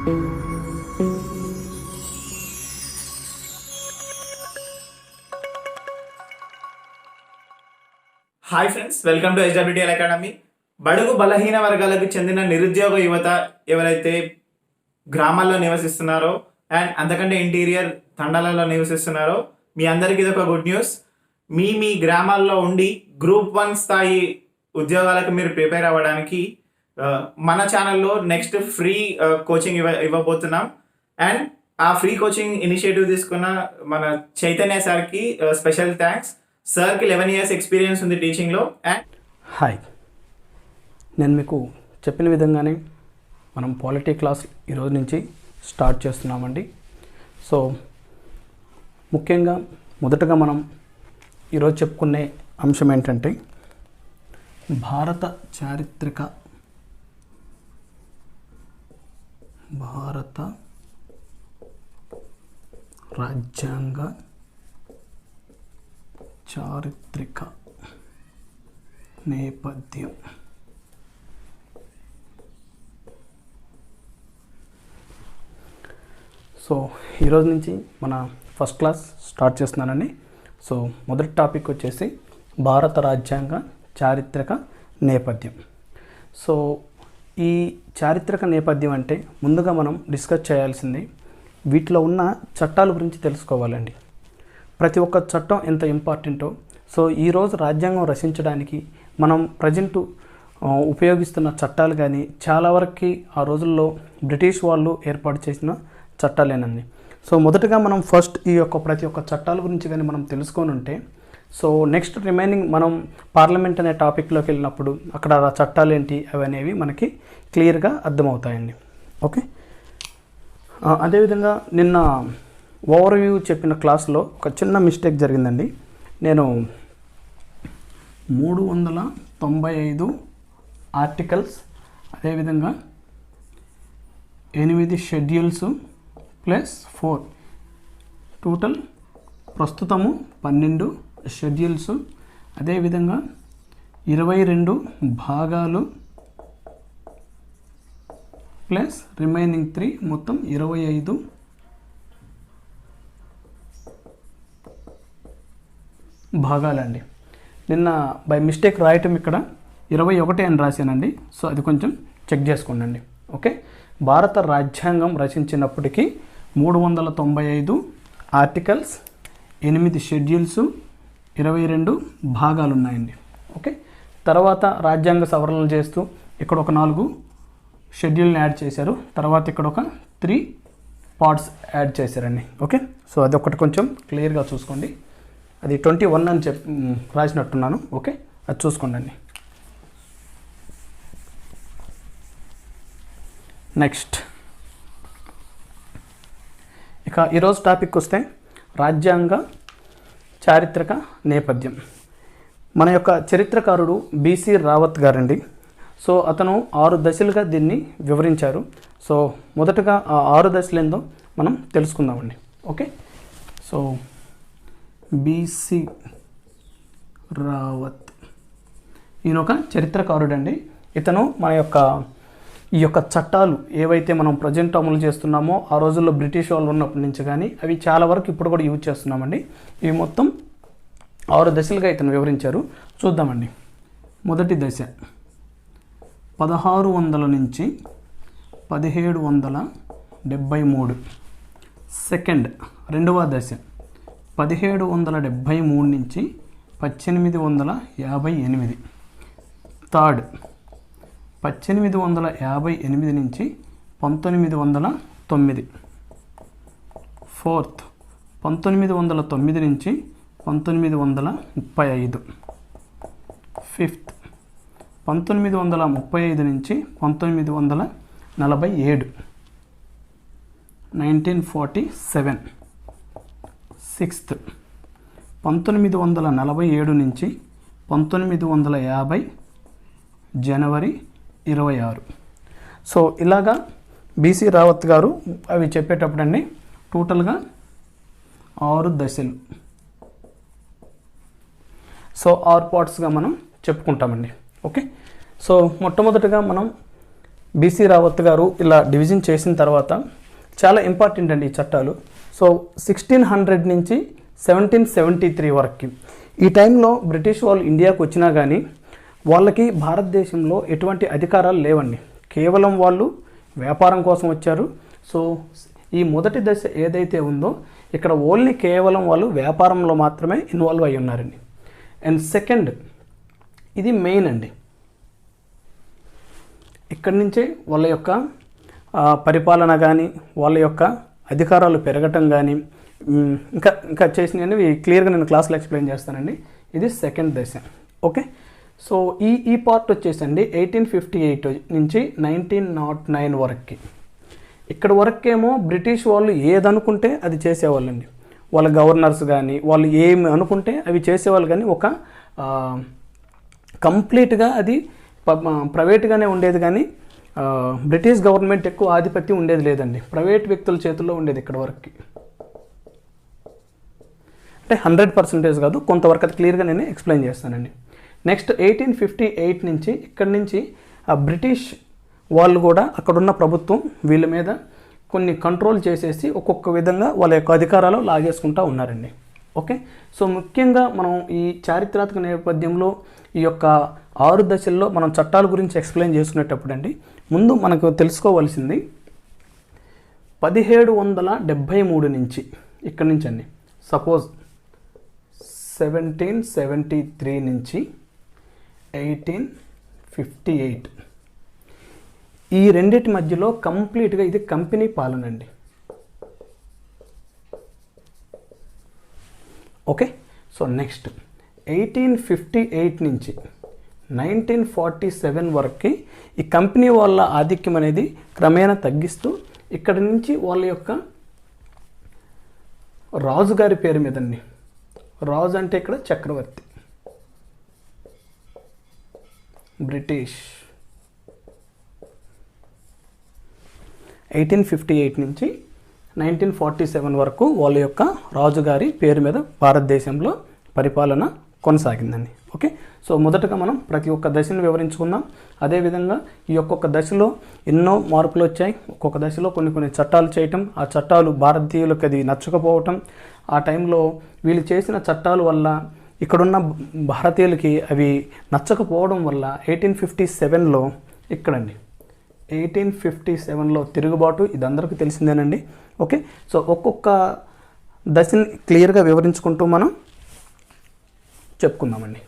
Hi friends, welcome to HWTL academy. బడుగు బలహీన వర్గాలకు చెందిన నిరుద్యోగ యువత ఎవరైతే గ్రామాల్లో నివసిస్తున్నారో అండ్ అంతకంటే ఇంటీరియర్ తండాలలో నివసిస్తున్నారో మీ అందరికీ ఇది ఒక గుడ్ న్యూస్. మీ గ్రామాల్లో ఉండి గ్రూప్ 1 స్థాయి ఉద్యోగాలకు మీరు ప్రిపేర్ అవ్వడానికి మన ఛానల్లో నెక్స్ట్ ఫ్రీ కోచింగ్ ఇవ్వబోతున్నాం. అండ్ ఆ ఫ్రీ కోచింగ్ ఇనిషియేటివ్ తీసుకున్న మన చైతన్య సార్కి స్పెషల్ థ్యాంక్స్. సార్కి 11 years ఎక్స్పీరియన్స్ ఉంది టీచింగ్లో. అండ్ హాయ్, నేను మీకు చెప్పిన విధంగానే మనం పాలిటీ క్లాస్ ఈరోజు నుంచి స్టార్ట్ చేస్తున్నామండి. సో ముఖ్యంగా మొదటగా మనం ఈరోజు చెప్పుకునే అంశం ఏంటంటే భారత రాజ్యాంగ చారిత్రక నేపథ్యం. సో ఈరోజు నుంచి మన ఫస్ట్ క్లాస్ స్టార్ట్ చేస్తున్నానండి. సో మొదటి టాపిక్ వచ్చేసి భారత రాజ్యాంగ చారిత్రక నేపథ్యం. సో ఈ చారిత్రక నేపథ్యం అంటే ముందుగా మనం డిస్కస్ చేయాల్సింది వీటిలో ఉన్న చట్టాల గురించి తెలుసుకోవాలండి. ప్రతి ఒక్క చట్టం ఎంత ఇంపార్టెంటో, సో ఈరోజు రాజ్యాంగం రచించడానికి మనం ప్రజెంటు ఉపయోగిస్తున్న చట్టాలు కానీ చాలా వరకు ఆ రోజుల్లో బ్రిటిష్ వాళ్ళు ఏర్పాటు చేసిన చట్టాలేనండి. సో మొదటగా మనం ఫస్ట్ ఈ యొక్క ప్రతి ఒక్క చట్టాల గురించి కానీ మనం తెలుసుకొని ఉంటే, సో నెక్స్ట్ రిమైనింగ్ మనం పార్లమెంట్ అనే టాపిక్లోకి వెళ్ళినప్పుడు అక్కడ ఆ చట్టాలు ఏంటి అవనేవి మనకి క్లియర్గా అర్థమవుతాయండి. ఓకే, అదేవిధంగా నిన్న ఓవర్వ్యూ చెప్పిన క్లాస్లో ఒక చిన్న మిస్టేక్ జరిగిందండి. నేను 395 ఆర్టికల్స్, అదేవిధంగా 8 షెడ్యూల్స్ ప్లస్ 4 టోటల్ ప్రస్తుతము 12 షెడ్యూల్స్, అదేవిధంగా 22 భాగాలు ప్లస్ రిమైనింగ్ 3 మొత్తం 25 భాగాలండి. నిన్న బై మిస్టేక్ రాయటం ఇక్కడ 21 అని రాశానండి. సో అది కొంచెం చెక్ చేసుకోండి. ఓకే, భారత రాజ్యాంగం రచించినప్పటికీ 395 ఆర్టికల్స్, 8 షెడ్యూల్స్, 22 భాగాలు ఉన్నాయండి. ఓకే, తర్వాత రాజ్యాంగ సవరణలు చేస్తూ ఇక్కడ ఒక 4 షెడ్యూల్ని యాడ్ చేశారు, తర్వాత ఇక్కడ ఒక 3 పార్ట్స్ యాడ్ చేశారండి. ఓకే, సో అది ఒకటి కొంచెం క్లియర్గా చూసుకోండి. అది 21 అని రాసినట్టున్నాను. ఓకే, అది చూసుకోండి. నెక్స్ట్ ఇక ఈరోజు టాపిక్ వస్తే రాజ్యాంగ చారిత్రక నేపథ్యం. మన యొక్క చరిత్రకారుడు BC రావత్ గారండి. సో అతను 6 దశలుగా దీన్ని వివరించారు. సో మొదటగా ఆ 6 దశలు ఏందో మనం తెలుసుకుందామండి. ఓకే, సో BC రావత్ ఈయన ఒక చరిత్రకారుడు అండి. ఇతను మన యొక్క ఈ యొక్క చట్టాలు ఏవైతే మనం ప్రజెంట్ అమలు చేస్తున్నామో ఆ రోజుల్లో బ్రిటిష్ వాళ్ళు ఉన్నప్పటి నుంచి కానీ అవి చాలా వరకు ఇప్పుడు కూడా యూజ్ చేస్తున్నామండి. ఇవి మొత్తం 6 దశలుగా ఇతను వివరించారు. చూద్దామండి. మొదటి దశ 1600 నుంచి 1773. సెకండ్ రెండవ దశ 1773 నుంచి 1858. థర్డ్ 1858 నుంచి 1909. ఫోర్త్ 1909 నుంచి 1935. ఫిఫ్త్ 1935 నుంచి 1947, 1947. సిక్స్త్ 1947 నుంచి 1950 జనవరి 26. సో ఇలాగా BC రావత్ గారు అవి చెప్పేటప్పుడు అండి టోటల్గా 6 దశలు. సో 6 పార్ట్స్గా మనం చెప్పుకుంటామండి. ఓకే, సో మొట్టమొదటిగా మనం బీసీ రావత్ గారు ఇలా డివిజన్ చేసిన తర్వాత చాలా ఇంపార్టెంట్ అండి ఈ చట్టాలు. సో 1600 నుంచి 1773 వరకు ఈ టైంలో బ్రిటిష్ వాళ్ళు ఇండియాకు వచ్చినా కానీ వాళ్ళకి భారతదేశంలో ఎటువంటి అధికారాలు లేవండి. కేవలం వాళ్ళు వ్యాపారం కోసం వచ్చారు. సో ఈ మొదటి దశ ఏదైతే ఉందో ఇక్కడ ఓన్లీ కేవలం వాళ్ళు వ్యాపారంలో మాత్రమే ఇన్వాల్వ్ అయి ఉన్నారండి. అండ్ సెకండ్, ఇది మెయిన్ అండి. ఇక్కడి నుంచే వాళ్ళ యొక్క పరిపాలన కానీ వాళ్ళ యొక్క అధికారాలు పెరగటం కానీ ఇంకా ఇంకా చేసినవి క్లియర్గా నేను క్లాస్లో ఎక్స్ప్లెయిన్ చేస్తానండి. ఇది సెకండ్ దశ. ఓకే, సో ఈ పార్ట్ వచ్చేసండి 1858 నుంచి 1909 వరకు. ఇక్కడ వరకేమో బ్రిటిష్ వాళ్ళు ఏదనుకుంటే అది చేసేవాళ్ళండి. వాళ్ళ గవర్నర్స్ కానీ వాళ్ళు ఏమి అనుకుంటే అవి చేసేవాళ్ళు, కానీ ఒక కంప్లీట్గా అది ప్రైవేట్గానే ఉండేది. కానీ బ్రిటిష్ గవర్నమెంట్ ఎక్కువ ఆధిపత్యం ఉండేది లేదండి, ప్రైవేట్ వ్యక్తుల చేతుల్లో ఉండేది ఇక్కడ వరకు. అంటే 100% కాదు, కొంతవరకు అది క్లియర్గా నేను ఎక్స్ప్లెయిన్ చేస్తానండి. నెక్స్ట్ 1858 నుంచి ఇక్కడి నుంచి బ్రిటిష్ వాళ్ళు కూడా అక్కడున్న ప్రభుత్వం వీళ్ళ మీద కొన్ని కంట్రోల్ చేసేసి ఒక్కొక్క విధంగా వాళ్ళ యొక్క అధికారాలు లాగేసుకుంటూ ఉన్నారండి. ఓకే, సో ముఖ్యంగా మనం ఈ చారిత్రాత్మక నేపథ్యంలో ఈ యొక్క 6 దశల్లో మనం చట్టాల గురించి ఎక్స్ప్లెయిన్ చేసుకునేటప్పుడు అండి, ముందు మనకు తెలుసుకోవాల్సింది 1773 నుంచి ఇక్కడి నుంచి అండి, సపోజ్ 1773 నుంచి 1858 ఈ రెండింటి మధ్యలో కంప్లీట్గా ఇది కంపెనీ పాలన అండి. ఓకే, సో నెక్స్ట్ 1858 నుంచి 1947 వరకు ఈ కంపెనీ వాళ్ళ ఆధిక్యం అనేది క్రమేణా తగ్గిస్తూ ఇక్కడి నుంచి వాళ్ళ యొక్క రాజుగారి పేరు మీదండి, రాజు అంటే ఇక్కడ చక్రవర్తి, బ్రిటిష్ 1858 నుంచి 1947 వరకు వాళ్ళ యొక్క రాజుగారి పేరు మీద భారతదేశంలో పరిపాలన కొనసాగిందండి. ఓకే, సో మొదటగా మనం ప్రతి ఒక్క దశను వివరించుకుందాం. అదేవిధంగా ఈ ఒక్కొక్క దశలో ఎన్నో మార్పులు వచ్చాయి. ఒక్కొక్క దశలో కొన్ని చట్టాలు చేయటం, ఆ చట్టాలు భారతీయులకు అది నచ్చకపోవటం, ఆ టైంలో వీళ్ళు చేసిన చట్టాల వల్ల ఇక్కడున్న భారతీయులకి అవి నచ్చకపోవడం వల్ల 1857లో ఇక్కడండి 1857లో తిరుగుబాటు, ఇది అందరికీ తెలిసిందేనండి. ఓకే, సో ఒక్కొక్క దశని క్లియర్గా వివరించుకుంటూ మనం చెప్పుకుందామండి.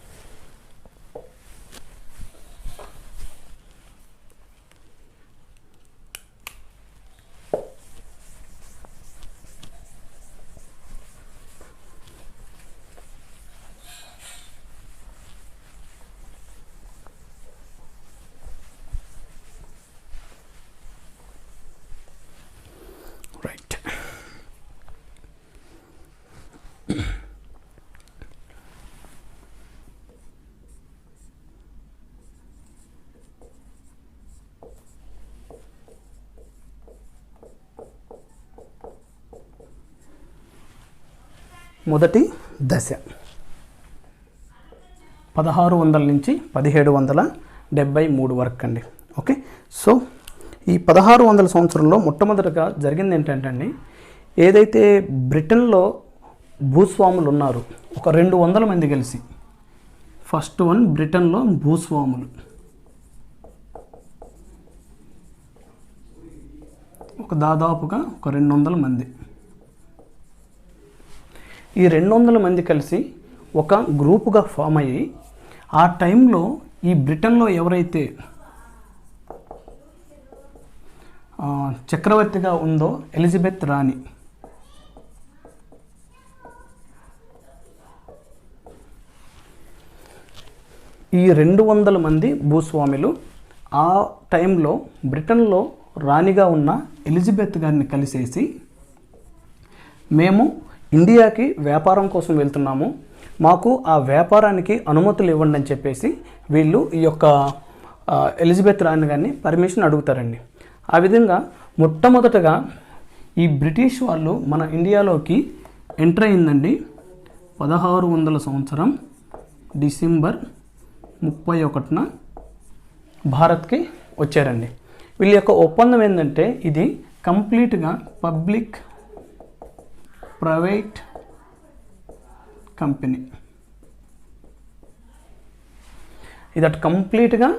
రైట్, మొదటి దశ 1600 నుంచి 1773 వరకు అండి. ఓకే, సో ఈ 1600 సంవత్సరంలో మొట్టమొదటిగా జరిగింది ఏంటంటే అండి, ఏదైతే బ్రిటన్లో భూస్వాములు ఉన్నారు ఒక 200 మంది కలిసి, ఫస్ట్ వన్ బ్రిటన్లో భూస్వాములు దాదాపుగా ఒక 200 మంది, ఈ 200 మంది కలిసి ఒక గ్రూపుగా ఫామ్ అయ్యి ఆ టైంలో ఈ బ్రిటన్లో ఎవరైతే చక్రవర్తిగా ఉందో ఎలిజబెత్ రాణి, ఈ 200 మంది భూస్వాములు ఆ టైంలో బ్రిటన్లో రాణిగా ఉన్న ఎలిజబెత్ గారిని కలిసేసి, మేము ఇండియాకి వ్యాపారం కోసం వెళ్తున్నాము, మాకు ఆ వ్యాపారానికి అనుమతులు ఇవ్వండి అని చెప్పేసి వీళ్ళు ఈ యొక్క ఎలిజబెత్ రాణి గారిని పర్మిషన్ అడుగుతారండి. ఆ విధంగా మొట్టమొదటగా ఈ బ్రిటిష్ వాళ్ళు మన ఇండియాలోకి ఎంటర్ అయిందండి 1600 సంవత్సరం డిసెంబర్ 31న భారత్కి వచ్చారండి. వీళ్ళ యొక్క ఒప్పందం ఏంటంటే ఇది కంప్లీట్గా పబ్లిక్ ప్రైవేట్ కంపెనీ. ఇది అటు కంప్లీట్గా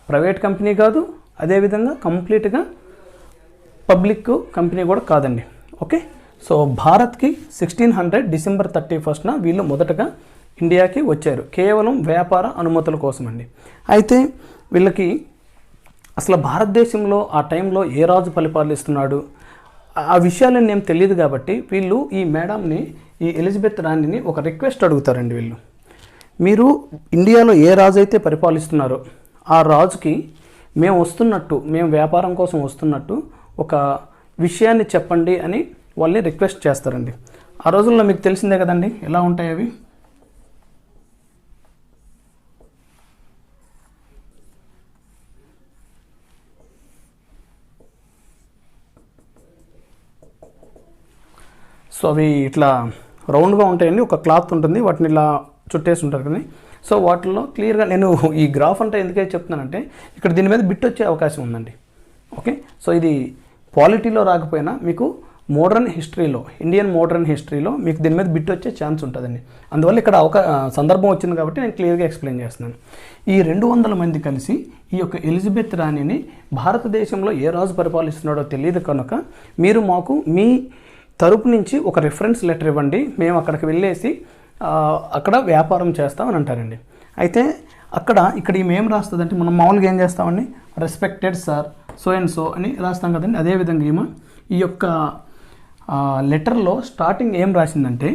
ప్రైవేట్ కంపెనీ కాదు, అదేవిధంగా కంప్లీట్గా పబ్లిక్ కంపెనీ కూడా కాదండి. ఓకే, సో భారత్కి 1600 డిసెంబర్ 31న వీళ్ళు మొదటగా ఇండియాకి వచ్చారు కేవలం వ్యాపార అనుమతుల కోసం అండి. అయితే వీళ్ళకి అసలు భారతదేశంలో ఆ టైంలో ఏ రాజు పరిపాలిస్తున్నాడు ఆ విషయాలన్నీ ఏం తెలియదు కాబట్టి వీళ్ళు ఈ మేడంని, ఈ ఎలిజబెత్ రాణిని ఒక రిక్వెస్ట్ అడుగుతారండి. వీళ్ళు, మీరు ఇండియాలో ఏ రాజు అయితే పరిపాలిస్తున్నారో ఆ రాజుకి మేము వస్తున్నట్టు, మేము వ్యాపారం కోసం వస్తున్నట్టు ఒక విషయాన్ని చెప్పండి అని వాళ్ళని రిక్వెస్ట్ చేస్తారండి. ఆ రోజుల్లో మీకు తెలిసిందే కదండి ఎలా ఉంటాయి అవి. సో అవి ఇట్లా రౌండ్గా ఉంటాయండి, ఒక క్లాత్ ఉంటుంది, వాటిని ఇలా చుట్టేసి ఉంటారు కదా. సో వాటిల్లో క్లియర్గా నేను ఈ గ్రాఫ్ అంటే ఎందుకైతే చెప్తున్నానంటే ఇక్కడ దీని మీద బిట్ వచ్చే అవకాశం ఉందండి. ఓకే, సో ఇది పాలిటీలో రాకపోయినా మీకు మోడర్న్ హిస్టరీలో, ఇండియన్ మోడర్న్ హిస్టరీలో మీకు దీని మీద బిట్ వచ్చే ఛాన్స్ ఉంటుందండి. అందువల్ల ఇక్కడ సందర్భం వచ్చింది కాబట్టి నేను క్లియర్గా ఎక్స్ప్లెయిన్ చేస్తున్నాను. ఈ 200 మంది కలిసి ఈ యొక్క ఎలిజబెత్ రాణిని భారతదేశంలో ఏ రాజు పరిపాలిస్తున్నాడో తెలియదు కనుక మీరు మాకు మీ తరపు నుంచి ఒక రిఫరెన్స్ లెటర్ ఇవ్వండి, మేము అక్కడికి వెళ్ళేసి అక్కడ వ్యాపారం చేస్తామని అంటారండి. అయితే ఇక్కడ ఈమె ఏం రాస్తుందంటే మనం మామూలుగా ఏం చేస్తామండి, respected sir so and so అని రాస్తాం కదండి. అదేవిధంగా ఏమో ఈ యొక్క లెటర్లో స్టార్టింగ్ ఏం రాసిందంటే,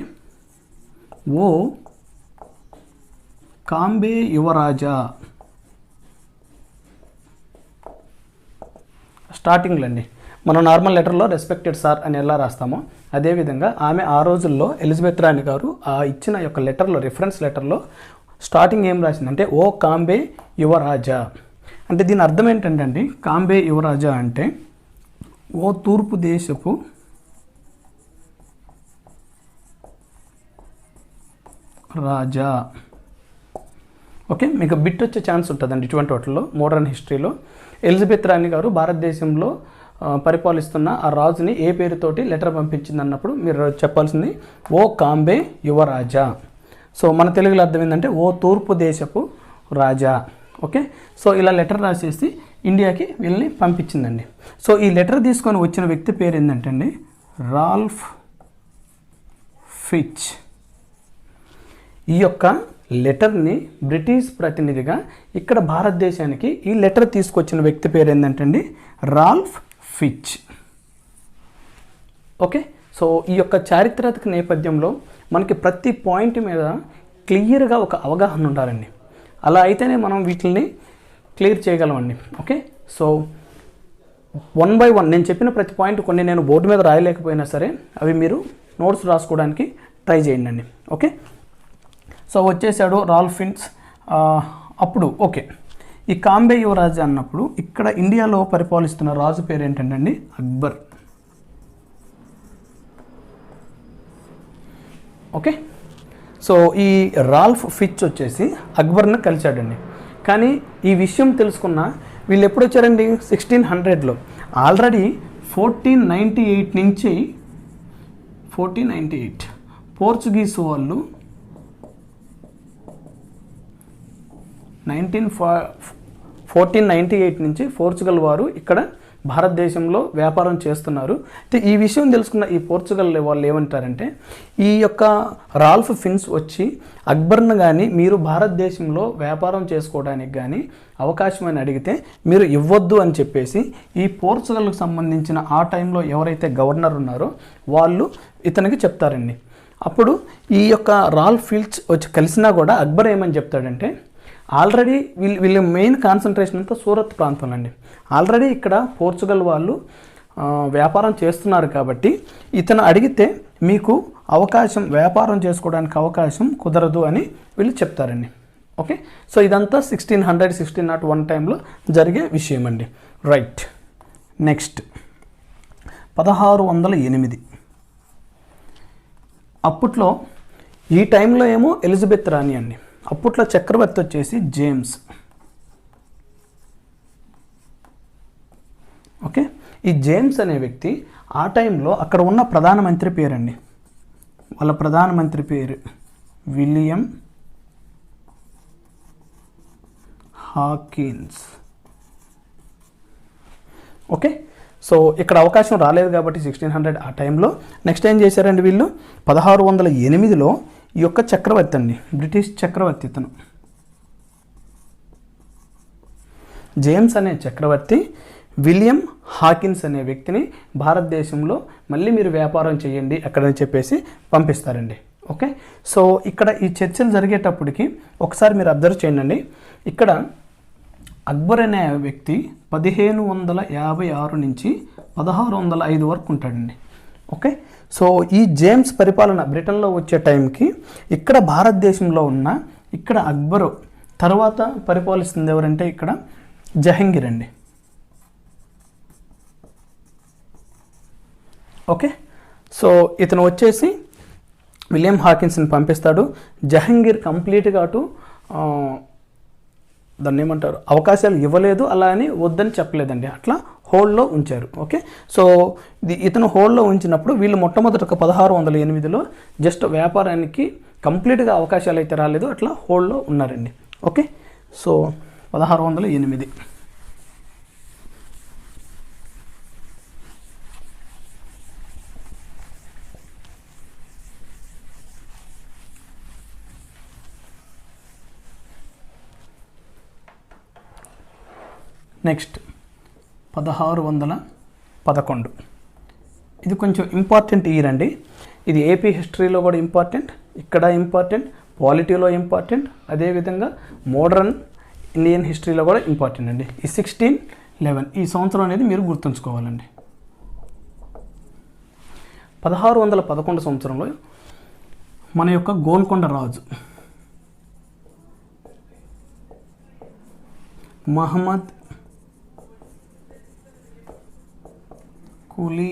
ఓ కాంబే యువరాజా, స్టార్టింగ్లో అండి మనం నార్మల్ లెటర్లో రెస్పెక్టెడ్ సార్ అని ఎలా రాస్తామో అదేవిధంగా ఆమె ఆ రోజుల్లో ఎలిజబెత్ రాణి గారు ఆ ఇచ్చిన యొక్క లెటర్లో, రిఫరెన్స్ లెటర్లో స్టార్టింగ్ ఏం రాసిందంటే, ఓ కాంబే యువరాజా. అంటే దీని అర్థం ఏంటంటే అండి, కాంబే యువరాజా అంటే ఓ తూర్పు దేశపు రాజా. ఓకే, మీకు బిట్ వచ్చే ఛాన్స్ ఉంటుందండి ఇటువంటి వాటిల్లో. మోడర్న్ హిస్టరీలో ఎలిజబెత్ రాణి గారు భారతదేశంలో పరిపాలిస్తున్న ఆ రాజుని ఏ పేరుతోటి లెటర్ పంపించింది అన్నప్పుడు మీరు చెప్పాల్సింది ఓ కాంబే యువరాజా. సో మన తెలుగులో అర్థం ఏంటంటే ఓ తూర్పు దేశపు రాజా. ఓకే, సో ఇలా లెటర్ రాసేసి ఇండియాకి వీళ్ళని పంపించిందండి. సో ఈ లెటర్ తీసుకొని వచ్చిన వ్యక్తి పేరు ఏంటంటే అండి రాల్ఫ్ ఫిచ్. ఈ యొక్క లెటర్ని బ్రిటిష్ ప్రతినిధిగా ఇక్కడ భారతదేశానికి ఈ లెటర్ తీసుకొచ్చిన వ్యక్తి పేరు ఏంటంటే అండి రాల్ఫ్ ఫిచ్. ఓకే, సో ఈ యొక్క చారిత్రక నేపథ్యంలో మనకి ప్రతి పాయింట్ మీద క్లియర్గా ఒక అవగాహన ఉండాలండి. అలా అయితేనే మనం వీటిని క్లియర్ చేయగలమండి. ఓకే, సో 1 by 1 నేను చెప్పిన ప్రతి పాయింట్ కొన్ని నేను బోర్డు మీద రాయలేకపోయినా సరే అవి మీరు నోట్స్ రాసుకోవడానికి ట్రై చేయండి అండి. ఓకే, సో వచ్చేసాడు రాల్ఫ్ ఫిచ్. అప్పుడు ఓకే, ఈ కాంబే యువరాజు అన్నప్పుడు ఇక్కడ ఇండియాలో పరిపాలిస్తున్న రాజు పేరు ఏంటంటే అండి అక్బర్. ఓకే, సో ఈ రాల్ఫ్ ఫిచ్ వచ్చేసి అక్బర్ని కలిశాడండి. కానీ ఈ విషయం తెలుసుకున్న వీళ్ళు ఎప్పుడు వచ్చారండి 1600లో. ఆల్రెడీ 1498 నుంచి 1498 పోర్చుగీస్ వాళ్ళు 1498 నుంచి పోర్చుగల్ వారు ఇక్కడ భారతదేశంలో వ్యాపారం చేస్తున్నారు. అయితే ఈ విషయం తెలుసుకున్న ఈ పోర్చుగల్ వాళ్ళు ఏమంటారంటే, ఈ యొక్క రాల్ఫ్ ఫిచ్ వచ్చి అక్బర్ను కానీ మీరు భారతదేశంలో వ్యాపారం చేసుకోవడానికి కానీ అవకాశం అని అడిగితే మీరు ఇవ్వద్దు అని చెప్పేసి ఈ పోర్చుగల్కి సంబంధించిన ఆ టైంలో ఎవరైతే గవర్నర్ ఉన్నారో వాళ్ళు ఇతనికి చెప్తారండి. అప్పుడు ఈ యొక్క రాల్ఫ్ ఫిచ్ వచ్చి కలిసినా కూడా అక్బర్ ఏమని చెప్తాడంటే, ఆల్రెడీ వీళ్ళ మెయిన్ కాన్సన్ట్రేషన్ అంతా సూరత్ ప్రాంతం అండి. ఆల్రెడీ ఇక్కడ పోర్చుగల్ వాళ్ళు వ్యాపారం చేస్తున్నారు కాబట్టి ఇతను అడిగితే మీకు అవకాశం, వ్యాపారం చేసుకోవడానికి అవకాశం కుదరదు అని వీళ్ళు చెప్తారండి. ఓకే, సో ఇదంతా 1601 టైంలో జరిగే విషయం అండి. Right, next 1608. అప్పట్లో ఈ టైంలో ఏమో ఎలిజబెత్ రాణి అండి. అప్పట్లో చక్రవర్తి వచ్చేసి జేమ్స్. ఓకే, ఈ జేమ్స్ అనే వ్యక్తి ఆ టైంలో అక్కడ ఉన్న ప్రధానమంత్రి పేరండి, వాళ్ళ ప్రధానమంత్రి పేరు విలియం హాకిన్స్. ఓకే, సో ఇక్కడ అవకాశం రాలేదు కాబట్టి 1600 ఆ టైంలో. నెక్స్ట్ ఏం చేశారండి వీళ్ళు, 1608లో ఈ యొక్క చక్రవర్తి అండి, బ్రిటిష్ చక్రవర్తి ఇతను జేమ్స్ అనే చక్రవర్తి విలియం హాకిన్స్ అనే వ్యక్తిని భారతదేశంలో మళ్ళీ మీరు వ్యాపారం చేయండి అక్కడని చెప్పేసి పంపిస్తారండి. ఓకే, సో ఇక్కడ ఈ చర్చలు జరిగేటప్పటికి ఒకసారి మీరు అబ్జర్వ్ చేయండి. ఇక్కడ అక్బర్ అనే వ్యక్తి 1556 నుంచి 1605 వరకు ఉంటాడండి. ఓకే, సో ఈ జేమ్స్ పరిపాలన బ్రిటన్లో వచ్చే టైంకి ఇక్కడ భారతదేశంలో ఉన్న ఇక్కడ అక్బరు తర్వాత పరిపాలిస్తుంది ఎవరంటే ఇక్కడ జహంగీర్ అండి. ఓకే, సో ఇతను వచ్చేసి విలియం హాకిన్స్ని పంపిస్తాడు. జహంగీర్ కంప్లీట్గా అటు దాన్ని ఏమంటారు అవకాశాలు ఇవ్వలేదు, అలా అని వద్దని చెప్పలేదండి, అట్లా హోల్డ్లో ఉంచారు. ఓకే, సో ఇతను హోల్డ్లో ఉంచినప్పుడు వీళ్ళు మొట్టమొదట 1608లో జస్ట్ వ్యాపారానికి కంప్లీట్గా అవకాశాలు అయితే రాలేదు, అట్లా హోల్డ్లో ఉన్నారండి. Okay, so 1608. నెక్స్ట్ 1611. ఇది కొంచెం ఇంపార్టెంట్ ఇయర్ అండి. ఇది ఏపీ హిస్టరీలో కూడా ఇంపార్టెంట్, ఇక్కడ ఇంపార్టెంట్, పాలిటీలో ఇంపార్టెంట్, అదేవిధంగా మోడర్న్ ఇండియన్ హిస్టరీలో కూడా ఇంపార్టెంట్ అండి. ఈ 1611 ఈ సంవత్సరం అనేది మీరు గుర్తుంచుకోవాలండి. 1611 సంవత్సరంలో మన యొక్క గోల్కొండ రాజు మహమ్మద్ కులీ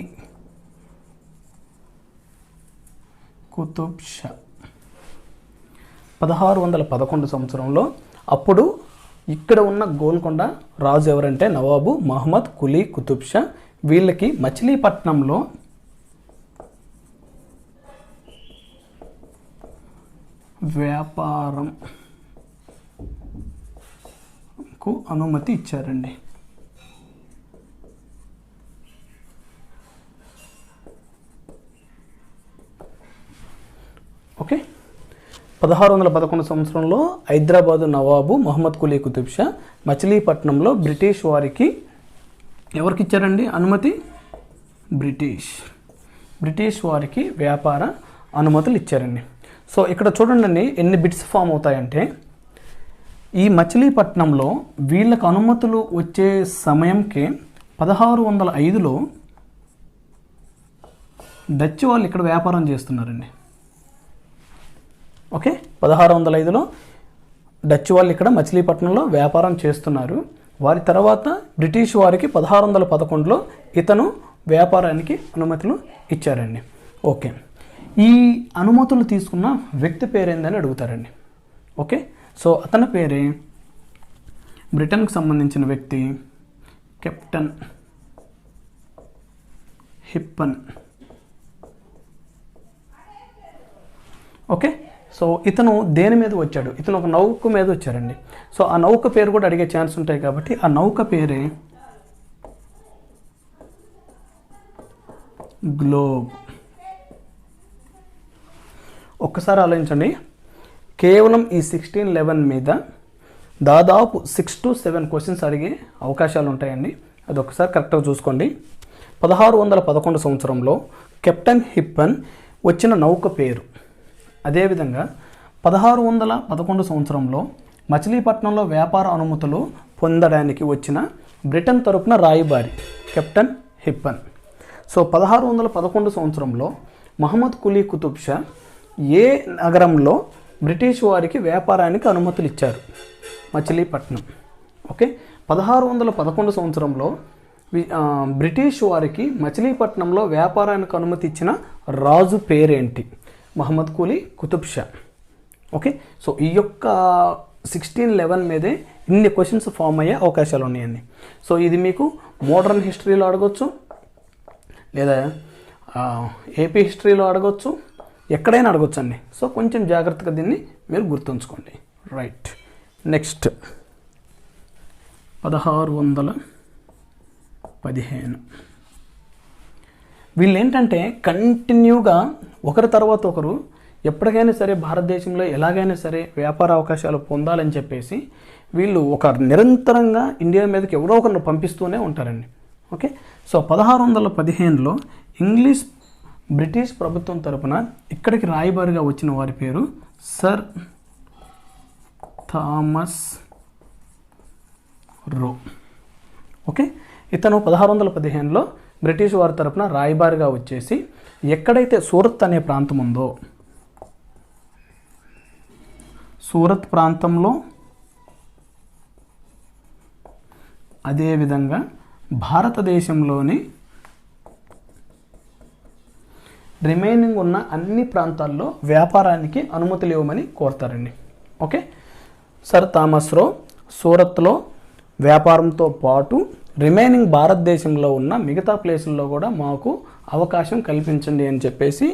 కుతుబ్ షా 1611 సంవత్సరంలో అప్పుడు ఇక్కడ ఉన్న గోల్కొండ రాజు ఎవరంటే నవాబు మహమ్మద్ కులీ కుతుబ్ షా. వీళ్ళకి మచిలీపట్నంలో వ్యాపారంకు అనుమతి ఇచ్చారండి. ఓకే, 1611 సంవత్సరంలో హైదరాబాదు నవాబు మహమ్మద్ కులీ కుతుబ్ షా మచిలీపట్నంలో బ్రిటిష్ వారికి ఎవరికి ఇచ్చారండి అనుమతి, బ్రిటిష్ వారికి వ్యాపార అనుమతులు ఇచ్చారండి. సో ఇక్కడ చూడండి ఎన్ని బిట్స్ ఫామ్ అవుతాయంటే, ఈ మచిలీపట్నంలో వీళ్ళకు అనుమతులు వచ్చే సమయంకి 1605లో డచ్ వాళ్ళు ఇక్కడ వ్యాపారం చేస్తున్నారండి. ఓకే, 1605లో డచ్ వాళ్ళు ఇక్కడ మచిలీపట్నంలో వ్యాపారం చేస్తున్నారు. వారి తర్వాత బ్రిటిష్ వారికి 1611లో ఇతను వ్యాపారానికి అనుమతులు ఇచ్చారండి. ఓకే, ఈ అనుమతులు తీసుకున్న వ్యక్తి పేరేందని అడుగుతారండి. ఓకే, సో అతని పేరే బ్రిటన్కు సంబంధించిన వ్యక్తి కెప్టెన్ హిప్పన్. ఓకే, సో ఇతను దేని మీద వచ్చాడు, ఇతను ఒక నౌక మీద వచ్చారండి. సో ఆ నౌక పేరు కూడా అడిగే ఛాన్స్ ఉంటాయి కాబట్టి ఆ నౌక పేరే గ్లోబ్. ఒక్కసారి ఆలోచించండి, కేవలం ఈ 1611 మీద దాదాపు 6 to 7 క్వశ్చన్స్ అడిగే అవకాశాలు ఉంటాయండి. అది ఒకసారి కరెక్ట్గా చూసుకోండి. 1611 సంవత్సరంలో కెప్టెన్ హిప్పన్ వచ్చిన నౌక పేరు, అదేవిధంగా 1611 సంవత్సరంలో మచిలీపట్నంలో వ్యాపార అనుమతులు పొందడానికి వచ్చిన బ్రిటన్ తరపున రాయబారి కెప్టెన్ హిప్పన్. సో 1611 సంవత్సరంలో మహమ్మద్ కులీ కుతుబ్ షా ఏ నగరంలో బ్రిటిష్ వారికి వ్యాపారానికి అనుమతులు ఇచ్చారు, మచిలీపట్నం. ఓకే, 1611 సంవత్సరంలో బ్రిటిష్ వారికి మచిలీపట్నంలో వ్యాపారానికి అనుమతి ఇచ్చిన రాజు పేరేంటి, మహమ్మద్ కులీ కుతుబ్ షా. ఓకే, సో ఈ యొక్క 1611 మీదే ఇన్ని క్వశ్చన్స్ ఫామ్ అయ్యే అవకాశాలు ఉన్నాయండి. సో ఇది మీకు మోడర్న్ హిస్టరీలో అడగొచ్చు, లేదా ఏపీ హిస్టరీలో అడగొచ్చు, ఎక్కడైనా అడగొచ్చు అండి. సో కొంచెం జాగ్రత్తగా దీన్ని మీరు గుర్తుంచుకోండి. Right, next 1615. వీళ్ళు ఏంటంటే కంటిన్యూగా ఒకరి తర్వాత ఒకరు ఎప్పటికైనా సరే భారతదేశంలో ఎలాగైనా సరే వ్యాపార అవకాశాలు పొందాలని చెప్పేసి వీళ్ళు ఒక నిరంతరంగా ఇండియా మీదకి ఎవరో ఒకరిని పంపిస్తూనే ఉంటారండి. ఓకే, సో 1615లో బ్రిటిష్ ప్రభుత్వం తరపున ఇక్కడికి రాయబారిగా వచ్చిన వారి పేరు సర్ థామస్ రో. ఓకే, ఇతను 1615లో బ్రిటిష్ వారి తరపున రాయబారిగా వచ్చేసి ఎక్కడైతే సూరత్ అనే ప్రాంతం ఉందో, సూరత్ ప్రాంతంలో, అదేవిధంగా భారతదేశంలోని రిమైనింగ్ ఉన్న అన్ని ప్రాంతాల్లో వ్యాపారానికి అనుమతులు ఇవ్వమని కోరుతారండి. ఓకే, సర్ థామస్ రో సూరత్లో వ్యాపారంతో పాటు రిమైనింగ్ భారతదేశంలో ఉన్న మిగతా ప్లేసుల్లో కూడా మాకు అవకాశం కల్పించండి అని చెప్పేసి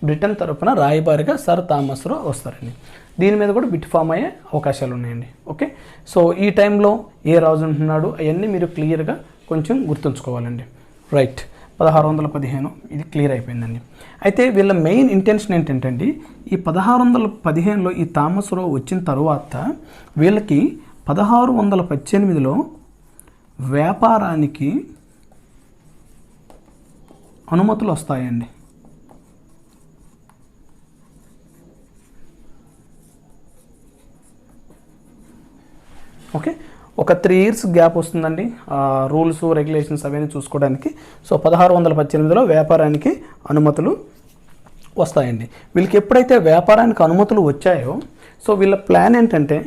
బ్రిటన్ తరపున రాయబారిగా సర్ థామస్ రో వస్తారండి. దీని మీద కూడా బిట్ ఫామ్ అయ్యే అవకాశాలు ఉన్నాయండి. ఓకే, సో ఈ టైంలో ఏ రాజు ఉంటున్నాడు అవన్నీ మీరు క్లియర్గా కొంచెం గుర్తుంచుకోవాలండి. రైట్, 1615 ఇది క్లియర్ అయిపోయిందండి. అయితే వీళ్ళ మెయిన్ ఇంటెన్షన్ ఏంటంటే ఈ 1615లో ఈ థామస్ రో వచ్చిన తర్వాత వీళ్ళకి 1618లో వ్యాపారానికి అనుమతులు వస్తాయండి. ఓకే, ఒక 3 years గ్యాప్ వస్తుందండి రూల్స్ రెగ్యులేషన్స్ అవన్నీ చూసుకోవడానికి. సో 1618లో వ్యాపారానికి అనుమతులు వస్తాయండి. వీళ్ళకి ఎప్పుడైతే వ్యాపారానికి అనుమతులు వచ్చాయో సో వీళ్ళ ప్లాన్ ఏంటంటే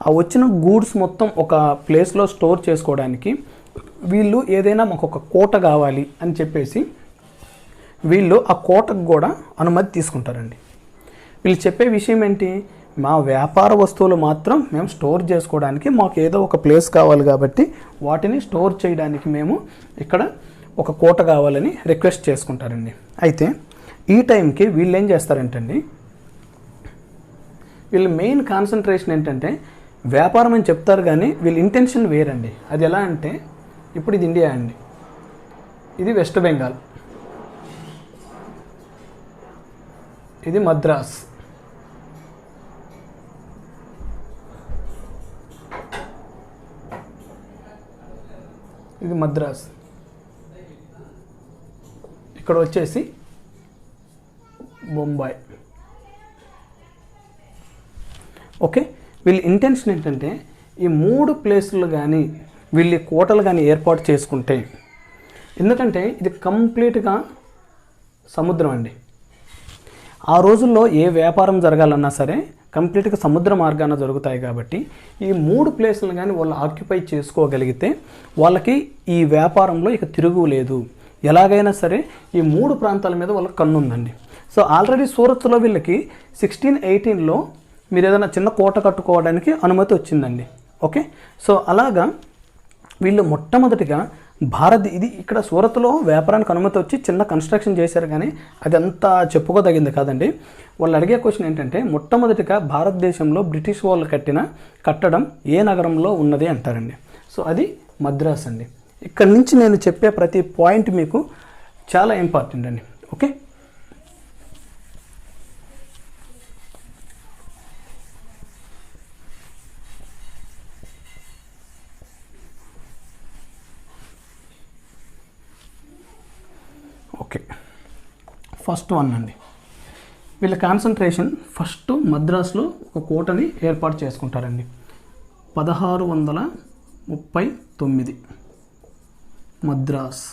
ఆ వచ్చిన గూడ్స్ మొత్తం ఒక ప్లేస్లో స్టోర్ చేసుకోవడానికి వీళ్ళు ఏదైనా మాకు ఒక కోట కావాలి అని చెప్పేసి వీళ్ళు ఆ కోటకు కూడా అనుమతి తీసుకుంటారండి. వీళ్ళు చెప్పే విషయం ఏంటి, మా వ్యాపార వస్తువులు మాత్రం మేము స్టోర్ చేసుకోవడానికి మాకు ఏదో ఒక ప్లేస్ కావాలి కాబట్టి వాటిని స్టోర్ చేయడానికి మేము ఇక్కడ ఒక కోట కావాలని రిక్వెస్ట్ చేసుకుంటారండి. అయితే ఈ టైంకి వీళ్ళు ఏం చేస్తారంటండి, వీళ్ళ మెయిన్ కాన్సన్ట్రేషన్ ఏంటంటే వ్యాపారం అని చెప్తారు కానీ వీళ్ళ ఇంటెన్షన్ వేరండి. అది ఎలా అంటే ఇప్పుడు ఇది ఇండియా అండి, ఇది వెస్ట్ బెంగాల్, ఇది మద్రాస్, ఇది మద్రాస్, ఇక్కడ వచ్చేసి బొంబాయి. ఓకే, వీళ్ళ ఇంటెన్షన్ ఏంటంటే ఈ 3 ప్లేసులు కానీ వీళ్ళ కోటలు కానీ ఏర్పాటు చేసుకుంటే, ఎందుకంటే ఇది కంప్లీట్గా సముద్రం అండి. ఆ రోజుల్లో ఏ వ్యాపారం జరగాలన్నా సరే కంప్లీట్గా సముద్ర మార్గాన జరుగుతాయి కాబట్టి ఈ 3 ప్లేసులను కానీ వాళ్ళు ఆక్యుపై చేసుకోగలిగితే వాళ్ళకి ఈ వ్యాపారంలో ఇక తిరుగు లేదు. ఎలాగైనా సరే ఈ 3 ప్రాంతాల మీద వాళ్ళకి కన్నుందండి. సో ఆల్రెడీ సూరత్లో వీళ్ళకి 1618లో మీరు ఏదైనా చిన్న కోట కట్టుకోవడానికి అనుమతి వచ్చిందండి. ఓకే, సో అలాగా వీళ్ళు మొట్టమొదటిగా ఇది ఇక్కడ సూరత్లో వ్యాపారానికి అనుమతి వచ్చి చిన్న కన్స్ట్రక్షన్ చేశారు కానీ అది అంతా చెప్పుకోదగింది కాదండి. వాళ్ళు అడిగే క్వశ్చన్ ఏంటంటే మొట్టమొదటిగా భారతదేశంలో బ్రిటిష్ వాళ్ళు కట్టడం ఏ నగరంలో ఉన్నది అంటారండి. సో అది మద్రాస్ అండి. ఇక్కడ నుంచి నేను చెప్పే ప్రతి పాయింట్ మీకు చాలా ఇంపార్టెంట్ అండి. ఓకే, ఓకే, ఫస్ట్ వన్ అండి. వీళ్ళ కాన్సన్ట్రేషన్ ఫస్ట్ మద్రాసులో ఒక కోటని ఏర్పాటు చేసుకుంటారండి. 1639 మద్రాస్,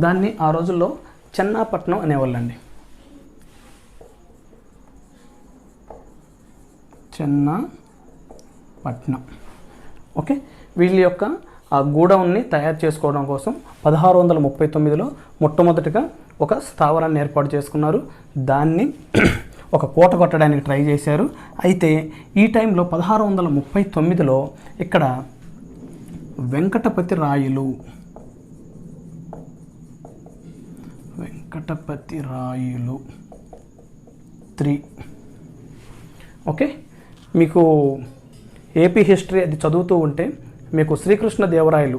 దాన్ని ఆ రోజుల్లో చెన్నాపట్నం అనేవాళ్ళండి. చెన్నాపట్నం. ఓకే, వీళ్ళ యొక్క ఆ గూడౌన్ని తయారు చేసుకోవడం కోసం 1639లో మొట్టమొదటిగా ఒక స్థావరాన్ని ఏర్పాటు చేసుకున్నారు. దాన్ని ఒక కోట కట్టడానికి ట్రై చేశారు. అయితే ఈ టైంలో 1639లో ఇక్కడ వెంకటపతి రాయలు 3. ఓకే, మీకు ఏపీ హిస్టరీ అది చదువుతూ ఉంటే మీకు శ్రీకృష్ణదేవరాయలు,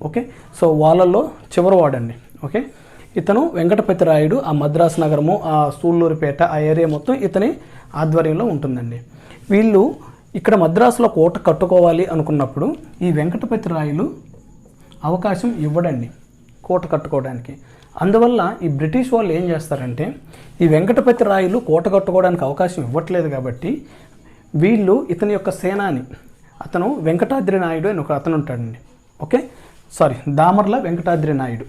ఓకే, సో వాళ్ళల్లో చివరివాడండి. ఓకే, ఇతను వెంకటపతి రాయుడు, ఆ మద్రాసు నగరము, ఆ సూళ్ళూరుపేట, ఆ ఏరియా మొత్తం ఇతని ఆధ్వర్యంలో ఉంటుందండి. వీళ్ళు ఇక్కడ మద్రాసులో కోట కట్టుకోవాలి అనుకున్నప్పుడు ఈ వెంకటపతి రాయలు అవకాశం ఇవ్వడండి కోట కట్టుకోవడానికి. అందువల్ల ఈ బ్రిటిష్ వాళ్ళు ఏం చేస్తారంటే, ఈ వెంకటపతి రాయలు కోట కట్టుకోవడానికి అవకాశం ఇవ్వట్లేదు కాబట్టి వీళ్ళు ఇతని యొక్క సేనాని, అతను వెంకటాద్రి నాయుడు అని ఒక అతను ఉంటాడండి. Okay, Damarla Venkatadri Naidu,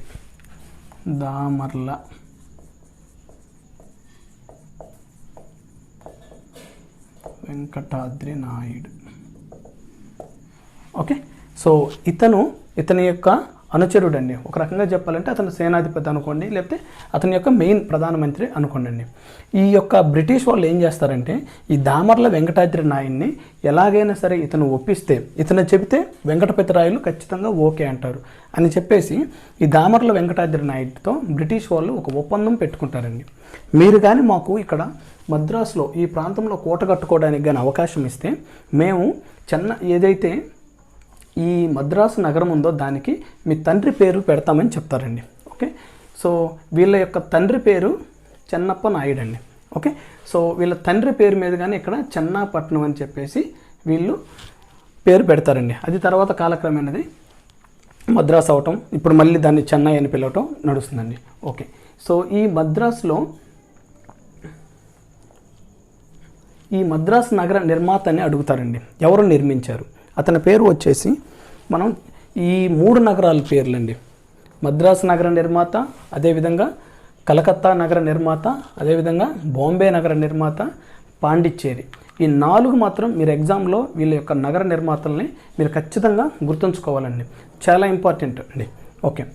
Damarla Venkatadri Naidu. Okay, so ఇతని యొక్క అనుచరుడు అండి. ఒక రకంగా చెప్పాలంటే అతను సేనాధిపతి అనుకోండి, లేకపోతే అతని యొక్క మెయిన్ ప్రధానమంత్రి అనుకోండి. ఈ యొక్క బ్రిటిష్ వాళ్ళు ఏం చేస్తారంటే, ఈ దామర్ల వెంకటాద్రి నాయుడిని ఎలాగైనా సరే ఇతను ఒప్పిస్తే, ఇతను చెబితే వెంకటపతి రాయలు ఖచ్చితంగా ఓకే అంటారు అని చెప్పేసి ఈ దామర్ల వెంకటాద్రి నాయుడితో బ్రిటిష్ వాళ్ళు ఒక ఒప్పందం పెట్టుకుంటారండి. మీరు కానీ మాకు ఇక్కడ మద్రాసులో ఈ ప్రాంతంలో కోట కట్టుకోవడానికి కానీ అవకాశం ఇస్తే మేము ఏదైతే ఈ మద్రాసు నగరం ఉందో దానికి మీ తండ్రి పేరు పెడతామని చెప్తారండి. ఓకే, సో వీళ్ళ యొక్క తండ్రి పేరు చెన్నప్ప నాయుడు అండి. ఓకే, సో వీళ్ళ తండ్రి పేరు మీద కానీ ఇక్కడ చెన్నాపట్నం అని చెప్పేసి వీళ్ళు పేరు పెడతారండి. అది తర్వాత కాలక్రమేణది మద్రాసు అవటం, ఇప్పుడు మళ్ళీ దాన్ని చెన్నై అని పిలవటం నడుస్తుందండి. ఓకే, సో ఈ మద్రాసు నగర నిర్మాత అని అడుగుతారండి. ఎవరు నిర్మించారు? అతని పేరు వచ్చేసి మనం ఈ 3 నగరాల పేర్లండి. మద్రాసు నగర నిర్మాత, అదేవిధంగా కలకత్తా నగర నిర్మాత, అదేవిధంగా బాంబే నగర నిర్మాత, పాండిచ్చేరి. ఈ 4 మాత్రం మీరు ఎగ్జామ్లో వీళ్ళ యొక్క నగర నిర్మాతల్ని మీరు ఖచ్చితంగా గుర్తుంచుకోవాలండి, చాలా ఇంపార్టెంట్ అండి. ఓకే,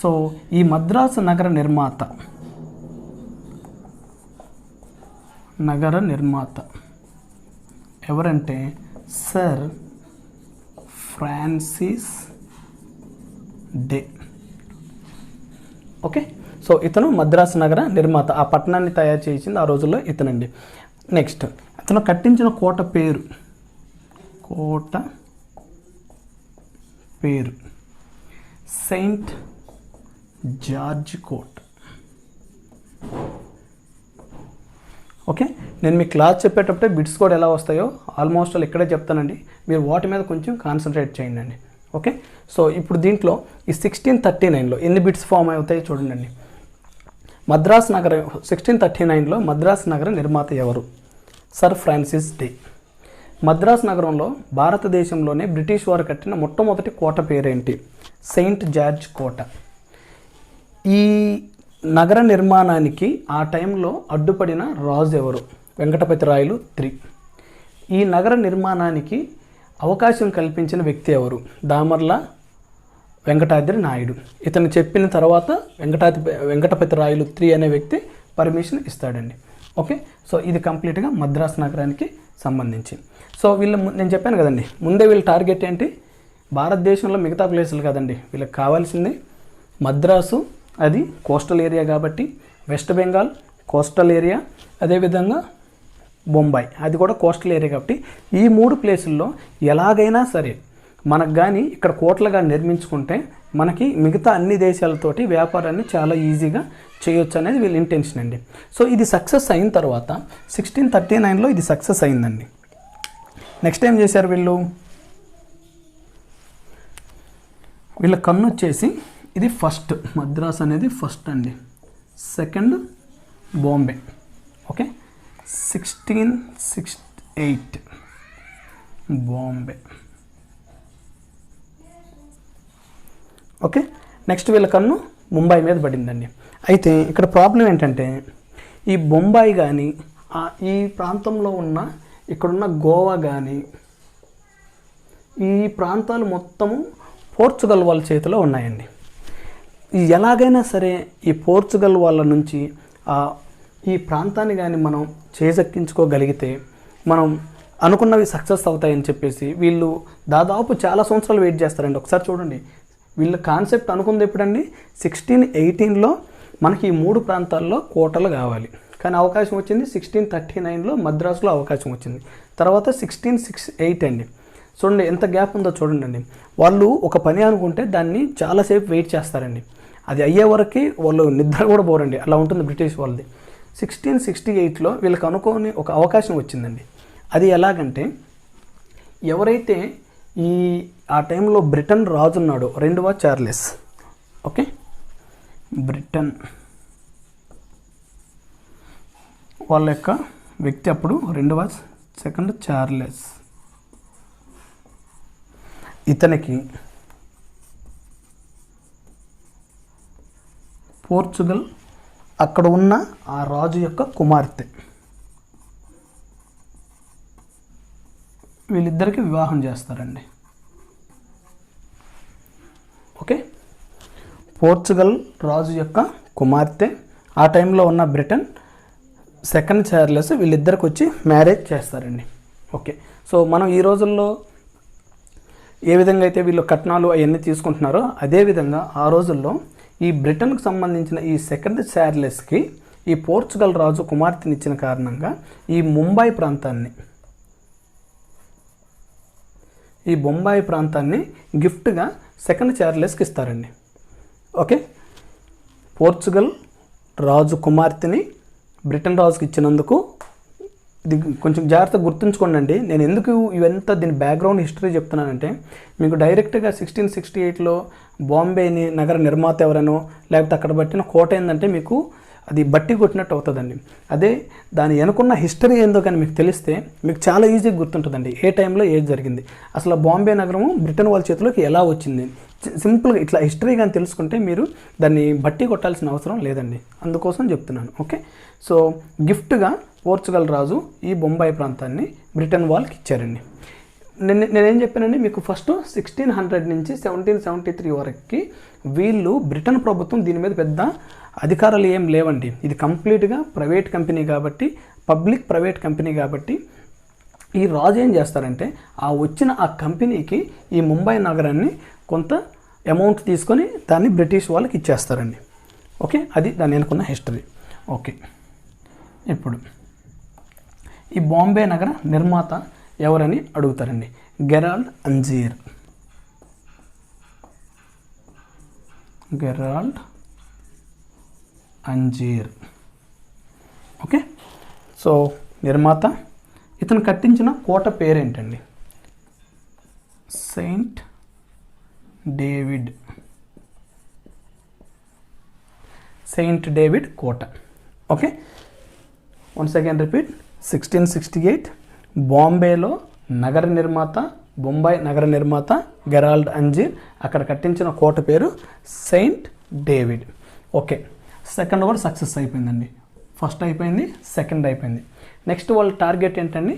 సో ఈ మద్రాసు నగర నిర్మాత ఎవరంటే sir Francis day. Okay, so ఇతను మద్రాసు నగర నిర్మాత, ఆ పట్టణాన్ని తయారు చేసింది ఆ రోజుల్లో ఇతనండి. నెక్స్ట్, అతను కట్టించిన కోట పేరు సెయింట్ జార్జ్ కోట్. ఓకే, నేను మీ క్లాస్ చెప్పేటప్పుడే బిట్స్ కూడా ఎలా వస్తాయో ఆల్మోస్ట్ వాళ్ళు ఇక్కడే చెప్తానండి, మీరు వాటి మీద కొంచెం కాన్సన్ట్రేట్ చేయండి. ఓకే, సో ఇప్పుడు దీంట్లో ఈ 1639లో ఎన్ని బిట్స్ ఫామ్ అవుతాయో చూడండి. 1639లో మద్రాసు నగర నిర్మాత ఎవరు? Sir Francis day. మద్రాసు నగరంలో భారతదేశంలోనే బ్రిటిష్ వారు కట్టిన మొట్టమొదటి కోట పేరేంటి? సెయింట్ జార్జ్ కోట. ఈ నగర నిర్మాణానికి ఆ టైంలో అడ్డుపడిన రాజు ఎవరు? వెంకటపతి రాయలు 3. ఈ నగర నిర్మాణానికి అవకాశం కల్పించిన వ్యక్తి ఎవరు? దామర్ల వెంకటాద్రి నాయుడు. ఇతను చెప్పిన తర్వాత వెంకటపతి రాయలు 3 అనే వ్యక్తి పర్మిషన్ ఇస్తాడండి. ఓకే, సో ఇది కంప్లీట్గా మద్రాసు నగరానికి సంబంధించి. సో నేను చెప్పాను కదండి, ముందే వీళ్ళ టార్గెట్ ఏంటి? భారతదేశంలో మిగతా ప్లేసులు కదండి, వీళ్ళకి కావాల్సింది మద్రాసు, అది కోస్టల్ ఏరియా కాబట్టి, వెస్ట్ బెంగాల్ కోస్టల్ ఏరియా, అదేవిధంగా బొంబాయి అది కూడా కోస్టల్ ఏరియా కాబట్టి ఈ 3 ప్లేసుల్లో ఎలాగైనా సరే మనకు కానీ ఇక్కడ కోట్లుగా నిర్మించుకుంటే మనకి మిగతా అన్ని దేశాలతోటి వ్యాపారాన్ని చాలా ఈజీగా చేయొచ్చు అనేది వీళ్ళ ఇంటెన్షన్ అండి. సో ఇది సక్సెస్ అయిన తర్వాత 1639లో ఇది సక్సెస్ అయిందండి. నెక్స్ట్ ఏం చేశారు వీళ్ళ కన్ను వచ్చేసి ఇది ఫస్ట్ మద్రాస్ అనేది ఫస్ట్ అండి, second Bombay. Okay, 1668 Bombay. Okay, next వీళ్ళ కన్ను ముంబై మీద పడిందండి. అయితే ఇక్కడ ప్రాబ్లం ఏంటంటే ఈ బొంబాయి కానీ ఈ ప్రాంతంలో ఉన్న ఇక్కడున్న గోవా కానీ ఈ ప్రాంతాలు మొత్తము పోర్చుగల్ వాళ్ళ చేతిలో ఉన్నాయండి. ఎలాగైనా సరే ఈ పోర్చుగల్ వాళ్ళ నుంచి ఈ ప్రాంతాన్ని కానీ మనం చేజెక్కించుకోగలిగితే మనం అనుకున్నవి సక్సెస్ అవుతాయని చెప్పేసి వీళ్ళు దాదాపు చాలా సంవత్సరాలు వెయిట్ చేస్తారండి. ఒకసారి చూడండి, వీళ్ళ కాన్సెప్ట్ అనుకుంది ఎప్పుడండి 1618లో మనకి ఈ 3 ప్రాంతాల్లో కోటలు కావాలి. కానీ అవకాశం వచ్చింది 1639లో మద్రాసులో అవకాశం వచ్చింది. తర్వాత 1668 అండి. చూడండి ఎంత గ్యాప్ ఉందో చూడండి అండి. వాళ్ళు ఒక పని అనుకుంటే దాన్ని చాలాసేపు వెయిట్ చేస్తారండి. అది అయ్యే వరకు వాళ్ళు నిద్ర కూడా పోరండి, అలా ఉంటుంది బ్రిటిష్ వాళ్ళది. 1668లో వీళ్ళకి అనుకోని ఒక అవకాశం వచ్చిందండి. అది ఎలాగంటే, ఎవరైతే ఆ టైంలో బ్రిటన్ రాజు ఉన్నాడో, రెండవ చార్లెస్, ఓకే, బ్రిటన్ వాళ్ళ యొక్క వ్యక్తి అప్పుడు సెకండ్ చార్లెస్, ఇతనికి పోర్చుగల్ అక్కడ ఉన్న ఆ రాజు యొక్క కుమార్తె, వీళ్ళిద్దరికి వివాహం చేస్తారండి. ఓకే, పోర్చుగల్ రాజు యొక్క కుమార్తె, ఆ టైంలో ఉన్న బ్రిటన్ సెకండ్ చార్లెస్, వీళ్ళిద్దరికి వచ్చి మ్యారేజ్ చేస్తారండి. ఓకే, సో మనం ఈ రోజుల్లో ఏ విధంగా అయితే వీళ్ళు కట్నాలు అవన్నీ తీసుకుంటున్నారో అదేవిధంగా ఆ రోజుల్లో ఈ బ్రిటన్కు సంబంధించిన ఈ సెకండ్ చార్లెస్కి ఈ పోర్చుగల్ రాజు కుమార్తెని ఇచ్చిన కారణంగా ఈ బొంబాయి ప్రాంతాన్ని గిఫ్ట్గా సెకండ్ చార్లెస్కి ఇస్తారండి. ఓకే, పోర్చుగల్ రాజు కుమార్తెని బ్రిటన్ రాజుకి ఇచ్చినందుకు ఇది కొంచెం జాగ్రత్తగా గుర్తుంచుకోండి అండి. నేను ఎందుకు ఇవంతా దీని బ్యాక్గ్రౌండ్ హిస్టరీ చెప్తున్నానంటే, మీకు డైరెక్ట్గా 1668లో బాంబేని నగర నిర్మాత ఎవరనో లేకపోతే అక్కడ పట్టిన కోట ఏంటంటే మీకు అది బట్టి కొట్టినట్టు అవుతుందండి. అదే దాని వెనుకున్న హిస్టరీ ఏందో కానీ మీకు తెలిస్తే మీకు చాలా ఈజీగా గుర్తుంటుందండి, ఏ టైంలో ఏది జరిగింది, అసలు బాంబే నగరము బ్రిటన్ వాళ్ళ చేతిలోకి ఎలా వచ్చింది. సింపుల్గా ఇట్లా హిస్టరీ కానీ తెలుసుకుంటే మీరు దాన్ని బట్టి కొట్టాల్సిన అవసరం లేదండి, అందుకోసం చెప్తున్నాను. ఓకే, సో గిఫ్ట్గా పోర్చుగల్ రాజు ఈ బొంబాయి ప్రాంతాన్ని బ్రిటన్ వాళ్ళకి ఇచ్చారండి. నేనేం చెప్పానండి మీకు, ఫస్ట్ 1600 నుంచి 1773 వరకు వీళ్ళు బ్రిటన్ ప్రభుత్వం దీని మీద పెద్ద అధికారాలు ఏం లేవండి. ఇది కంప్లీట్గా ప్రైవేట్ కంపెనీ కాబట్టి, పబ్లిక్ ప్రైవేట్ కంపెనీ కాబట్టి ఈ రాజు ఏం చేస్తారంటే ఆ కంపెనీకి ఈ ముంబై నగరాన్ని కొంత అమౌంట్ తీసుకొని దాన్ని బ్రిటిష్ వాళ్ళకి ఇచ్చేస్తారండి. ఓకే, అది దాని అనుకున్న హిస్టరీ. ఓకే, ఇప్పుడు ఈ బాంబే నగర నిర్మాత ఎవరని అడుగుతారండి. గెరాల్డ్ అంజీర్. ఓకే, సో నిర్మాత, ఇతను కట్టించిన కోట పేరేంటండి? సెయింట్ డేవిడ్ కోట. ఓకే, వన్స్ అగైన్ రిపీట్, 1668 బాంబేలో బొంబాయి నగర నిర్మాత గెరాల్డ్ అంజీర్, అక్కడ కట్టించిన కోట పేరు సెయింట్ డేవిడ్. ఓకే, సెకండ్ కూడా సక్సెస్ అయిపోయిందండి. ఫస్ట్ అయిపోయింది, సెకండ్ అయిపోయింది. నెక్స్ట్ వాళ్ళ టార్గెట్ ఏంటండి?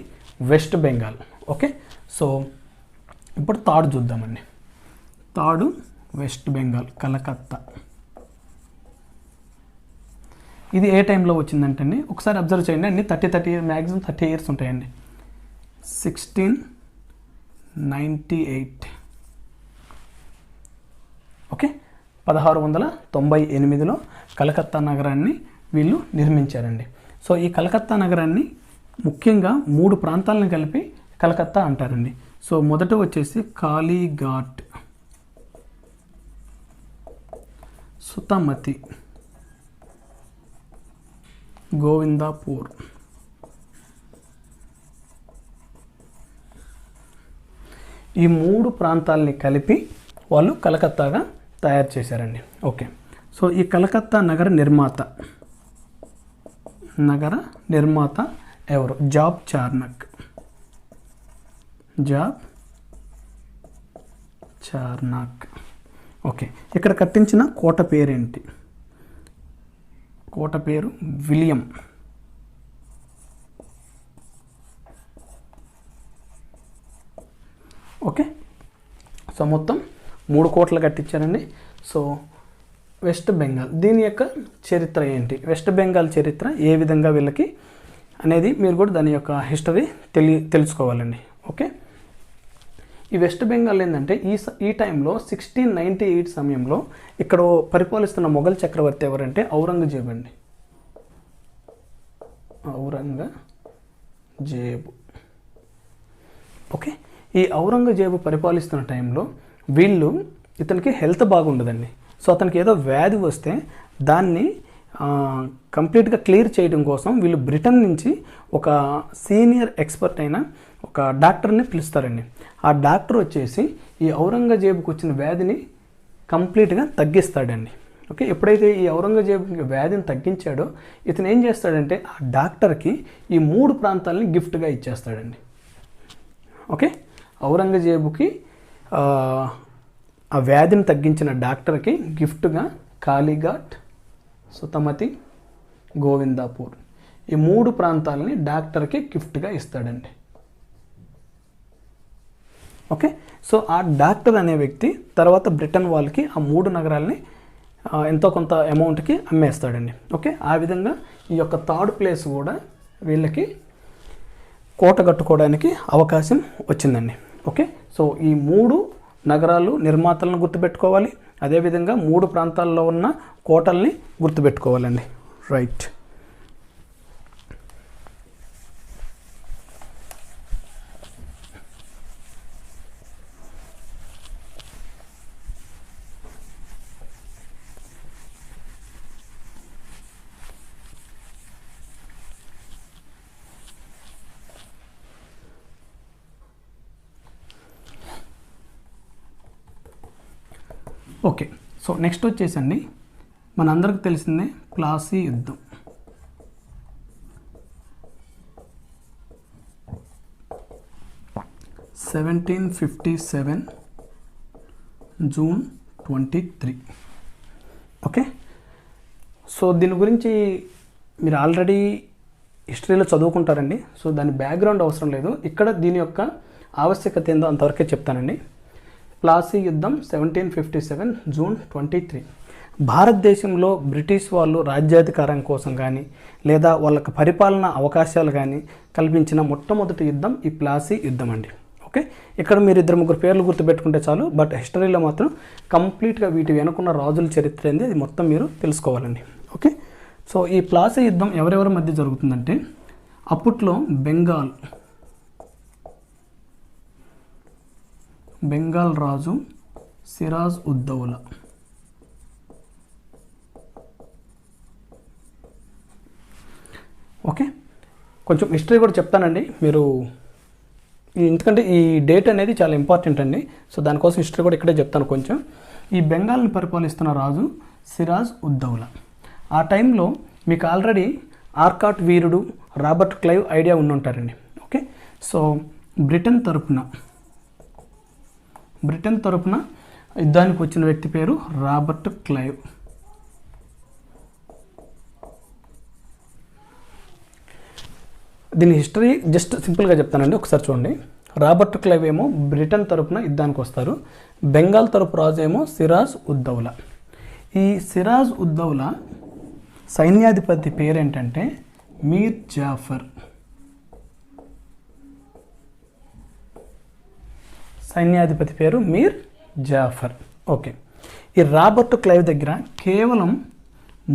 వెస్ట్ బెంగాల్. ఓకే, సో ఇప్పుడు థర్డ్ చూద్దామండి. Third west Bengal, Calcutta. ఇది ఏ టైంలో వచ్చిందంటే అండి, ఒకసారి అబ్జర్వ్ చేయండి అండి, 30 మ్యాక్సిమం 30 ఇయర్స్ ఉంటాయండి. 1698. ఓకే, 1698లో కలకత్తా నగరాన్ని వీళ్ళు నిర్మించారండి. సో ఈ కలకత్తా నగరాన్ని ముఖ్యంగా 3 ప్రాంతాలను కలిపి కలకత్తా అంటారండి. సో మొదట వచ్చేసి కాళీఘాట్, సుతమతి, గోవిందాపూర్. ఈ 3 ప్రాంతాలని కలిపి వాళ్ళు కలకత్తాగా తయారు చేశారండి. ఓకే, సో ఈ కలకత్తా నగర నిర్మాత ఎవరు? జాబ్ చార్నక్. ఓకే, ఇక్కడ కట్టించిన కోట పేరేంటి? కోట పేరు విలియం. ఓకే, సో మొత్తం 3 కోటలు కట్టించారండి. సో వెస్ట్ బెంగాల్ దీని యొక్క చరిత్ర ఏంటి, వెస్ట్ బెంగాల్ చరిత్ర ఏ విధంగా వీళ్ళకి అనేది మీరు కూడా దాని యొక్క హిస్టరీ తెలుసుకోవాలండి. ఓకే, ఈ వెస్ట్ బెంగాల్ ఏంటంటే ఈ టైంలో 1698 సమయంలో ఇక్కడ పరిపాలిస్తున్న మొఘల్ చక్రవర్తి ఎవరంటే ఔరంగజేబు అండి. ఔరంగజేబు. ఓకే, ఈ ఔరంగజేబు పరిపాలిస్తున్న టైంలో ఇతనికి హెల్త్ బాగుండదండి. సో అతనికి ఏదో వ్యాధి వస్తే దాన్ని కంప్లీట్గా క్లియర్ చేయడం కోసం వీళ్ళు బ్రిటన్ నుంచి ఒక సీనియర్ ఎక్స్పర్ట్ అయిన ఒక డాక్టర్ని పిలుస్తారండి. ఆ డాక్టర్ వచ్చేసి ఈ ఔరంగజేబుకి వచ్చిన వ్యాధిని కంప్లీట్గా తగ్గిస్తాడండి. ఓకే, ఎప్పుడైతే ఈ ఔరంగజేబుకి వ్యాధిని తగ్గించాడో ఇతను ఏం చేస్తాడంటే ఆ డాక్టర్కి ఈ 3 ప్రాంతాలని గిఫ్ట్గా ఇచ్చేస్తాడండి. ఓకే, ఔరంగజేబుకి ఆ వ్యాధిని తగ్గించిన డాక్టర్కి గిఫ్ట్గా కాళీఘాట్, సుతమతి, గోవిందాపూర్ ఈ 3 ప్రాంతాలని డాక్టర్కి గిఫ్ట్గా ఇస్తాడండి. ఓకే, సో ఆ డాక్టర్ అనే వ్యక్తి తర్వాత బ్రిటన్ వాళ్ళకి ఆ 3 నగరాలని ఎంతో కొంత అమౌంట్కి అమ్మేస్తాడండి. ఓకే, ఆ విధంగా ఈ యొక్క 3rd ప్లేస్ కూడా వీళ్ళకి కోట కట్టుకోవడానికి అవకాశం వచ్చిందండి. ఓకే, సో ఈ 3 నగరాలు నిర్మాతలను గుర్తుపెట్టుకోవాలి, అదేవిధంగా 3 ప్రాంతాల్లో ఉన్న కోటల్ని గుర్తుపెట్టుకోవాలండి. రైట్. ఓకే, సో నెక్స్ట్ వచ్చేసండి మనందరికి తెలిసిందే ప్లాసీ యుద్ధం. June 23. ఓకే, సో దీని గురించి మీరు ఆల్రెడీ హిస్టరీలో చదువుకుంటారండి. సో దాని బ్యాక్గ్రౌండ్ అవసరం లేదు, ఇక్కడ దీని యొక్క ఆవశ్యకత ఏందో అంతవరకే చెప్తానండి. ప్లాసీ యుద్ధం 1757 June 23. భారతదేశంలో బ్రిటిష్ వాళ్ళు రాజ్యాధికారం కోసం కానీ లేదా వాళ్ళకి పరిపాలన అవకాశాలు కానీ కల్పించిన మొట్టమొదటి యుద్ధం ఈ ప్లాసీ యుద్ధం అండి. ఓకే, ఇక్కడ మీరు 2-3 పేర్లు గుర్తుపెట్టుకుంటే చాలు, బట్ హిస్టరీలో మాత్రం కంప్లీట్గా వీటి వెనుకున్న రాజుల చరిత్ర ఏంది అది మొత్తం మీరు తెలుసుకోవాలండి. ఓకే, సో ఈ ప్లాసీ యుద్ధం ఎవరెవరి మధ్య జరుగుతుందంటే అప్పట్లో బెంగాల్ రాజు సిరాజ్ ఉద్దౌలా, ఓకే, కొంచెం హిస్టరీ కూడా చెప్తానండి మీరు, ఎందుకంటే ఈ డేట్ అనేది చాలా ఇంపార్టెంట్ అండి. సో దానికోసం హిస్టరీ కూడా ఇక్కడే చెప్తాను కొంచెం. ఈ బెంగాల్ని పరిపాలిస్తున్న రాజు సిరాజ్ ఉద్దౌలా. ఆ టైంలో మీకు ఆల్రెడీ ఆర్కాట్ వీరుడు రాబర్ట్ క్లైవ్ ఐడియా ఉండుంటారండి. ఓకే, సో బ్రిటన్ తరపున యుద్ధానికి వచ్చిన వ్యక్తి పేరు రాబర్ట్ క్లైవ్. దీని హిస్టరీ జస్ట్ సింపుల్గా చెప్తానండి, ఒకసారి చూడండి. రాబర్ట్ క్లైవ్ ఏమో బ్రిటన్ తరపున యుద్ధానికి వస్తారు, బెంగాల్ తరపు రాజు ఏమో సిరాజ్ ఉద్దౌలా. ఈ సిరాజ్ ఉద్దౌలా సైన్యాధిపతి పేరేంటంటే మీర్ జాఫర్. సైన్యాధిపతి పేరు మీర్ జాఫర్. ఓకే, ఈ రాబర్ట్ క్లైవ్ దగ్గర కేవలం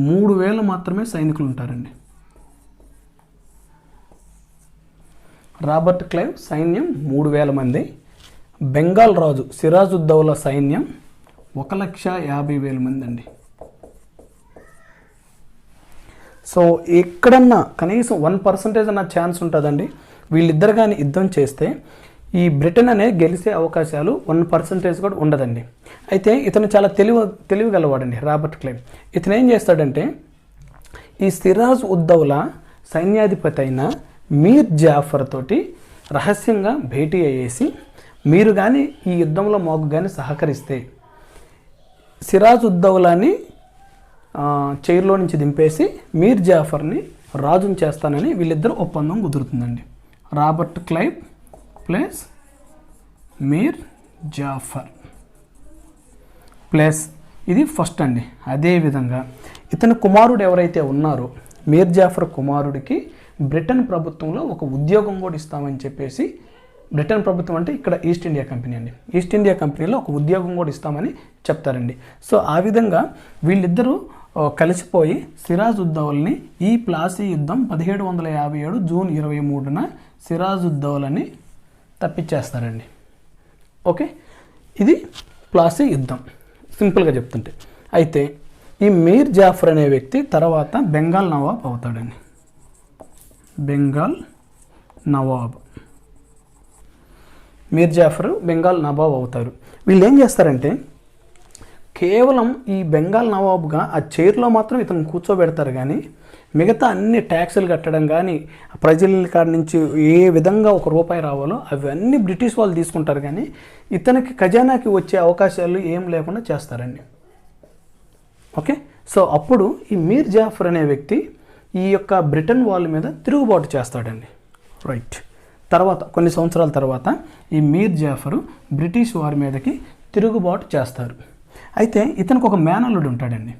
3000 మాత్రమే సైనికులు ఉంటారండి. రాబర్ట్ క్లైవ్ సైన్యం 3000 మంది, బెంగాల్ రాజు సిరాజ్ ఉద్దౌలా సైన్యం 1,50,000 మంది అండి. సో ఎక్కడన్నా కనీసం 1% అన్న ఛాన్స్ ఉంటుందండి. వీళ్ళిద్దరు కానీ యుద్ధం చేస్తే ఈ బ్రిటన్ అనేది గెలిచే అవకాశాలు 1% కూడా ఉండదండి. అయితే ఇతను చాలా తెలివి గలవాడండి రాబర్ట్ క్లైవ్. ఇతను ఏం చేస్తాడంటే ఈ సిరాజ్ ఉద్దౌలా సైన్యాధిపతి అయిన మీర్ జాఫర్ తోటి రహస్యంగా భేటీ అయ్యేసి, మీరు కానీ ఈ యుద్ధంలో మాకు కానీ సహకరిస్తే సిరాజ్ ఉద్దౌలాని చైర్లో నుంచి దింపేసి మీర్ జాఫర్ని రాజుని చేస్తానని వీళ్ళిద్దరు ఒప్పందం కుదురుతుందండి. రాబర్ట్ క్లైవ్ ప్లస్ మీర్ జాఫర్ ప్లస్ ఇది ఫస్ట్ అండి. అదేవిధంగా ఇతని కుమారుడు ఎవరైతే ఉన్నారో మీర్ జాఫర్ కుమారుడికి బ్రిటన్ ప్రభుత్వంలో ఒక ఉద్యోగం కూడా ఇస్తామని చెప్పేసి, బ్రిటన్ ప్రభుత్వం అంటే ఇక్కడ ఈస్ట్ ఇండియా కంపెనీ అండి, ఈస్ట్ ఇండియా కంపెనీలో ఒక ఉద్యోగం కూడా ఇస్తామని చెప్తారండి. సో ఆ విధంగా వీళ్ళిద్దరూ కలిసిపోయి సిరాజుద్దౌల్ని ఈ ప్లాసీ యుద్ధం 1757 జూన్ 23న సిరాజుద్దౌలని తప్పించేస్తారండి. ఓకే, ఇది ప్లాసీ యుద్ధం సింపుల్గా చెప్తుంటే. అయితే ఈ మీర్ జాఫర్ అనే వ్యక్తి తర్వాత బెంగాల్ నవాబ్ అవుతాడండి. బెంగాల్ నవాబ్ మీర్ జాఫర్ బెంగాల్ నవాబ్ అవుతారు. వీళ్ళు ఏం చేస్తారంటే కేవలం ఈ బెంగాల్ నవాబ్గా ఆ చైర్లో మాత్రం ఇతను కూర్చోబెడతారు, కానీ మిగతా అన్ని ట్యాక్సులు కట్టడం కానీ ప్రజల కాడి నుంచి ఏ విధంగా ఒక రూపాయి రావాలో అవన్నీ బ్రిటిష్ వాళ్ళు తీసుకుంటారు, కానీ ఇతనికి ఖజానాకి వచ్చే అవకాశాలు ఏం లేకుండా చేస్తారండి. ఓకే, సో అప్పుడు ఈ మీర్ జాఫర్ అనే వ్యక్తి ఈ యొక్క బ్రిటన్ వాళ్ళ మీద తిరుగుబాటు చేస్తాడండి. రైట్, తర్వాత కొన్ని సంవత్సరాల తర్వాత ఈ మీర్ జాఫర్ బ్రిటిష్ వారి మీదకి తిరుగుబాటు చేస్తారు. అయితే ఇతనికి ఒక మేనల్లుడు ఉంటాడండి.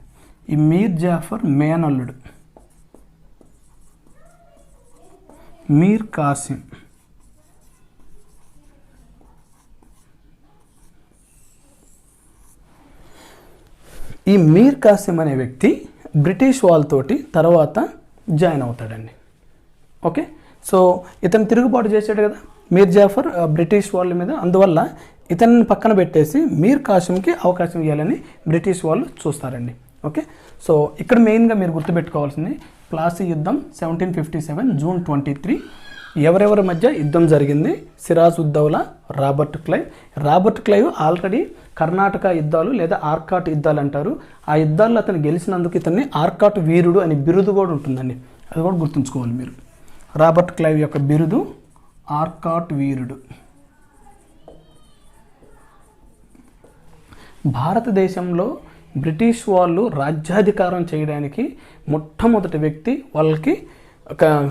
ఈ మీర్ జాఫర్ మేనల్లుడు మీర్ కాసిం. ఈ మీర్ కాసిం అనే వ్యక్తి బ్రిటిష్ వాళ్ళతోటి తర్వాత జాయిన్ అవుతాడండి. ఓకే, సో ఇతను తిరుగుబాటు చేశాడు కదా మీర్ జాఫర్ బ్రిటిష్ వాళ్ళ మీద, అందువల్ల ఇతన్ని పక్కన పెట్టేసి మీర్ కాసింకి అవకాశం ఇవ్వాలని బ్రిటిష్ వాళ్ళు చూస్తారండి. ఓకే, సో ఇక్కడ మెయిన్గా మీరు గుర్తుపెట్టుకోవాల్సింది ప్లాసీ యుద్ధం 1757 జూన్ 23 ఎవరెవరి మధ్య యుద్ధం జరిగింది? Siraj-ud-Daulah, Robert Clive. Robert Clive already Karnataka యుద్ధాలు లేదా ఆర్కాట్ యుద్ధాలు అంటారు, ఆ యుద్ధాల్లో అతను గెలిచినందుకు ఇతన్ని ఆర్కాట్ వీరుడు అని బిరుదు కూడా ఉంటుందండి, అది కూడా గుర్తుంచుకోవాలి మీరు. రాబర్ట్ క్లైవ్ యొక్క బిరుదు ఆర్కాట్ వీరుడు. భారతదేశంలో బ్రిటిష్ వాళ్ళు రాజ్యాధికారం చేయడానికి మొట్టమొదటి వ్యక్తి వాళ్ళకి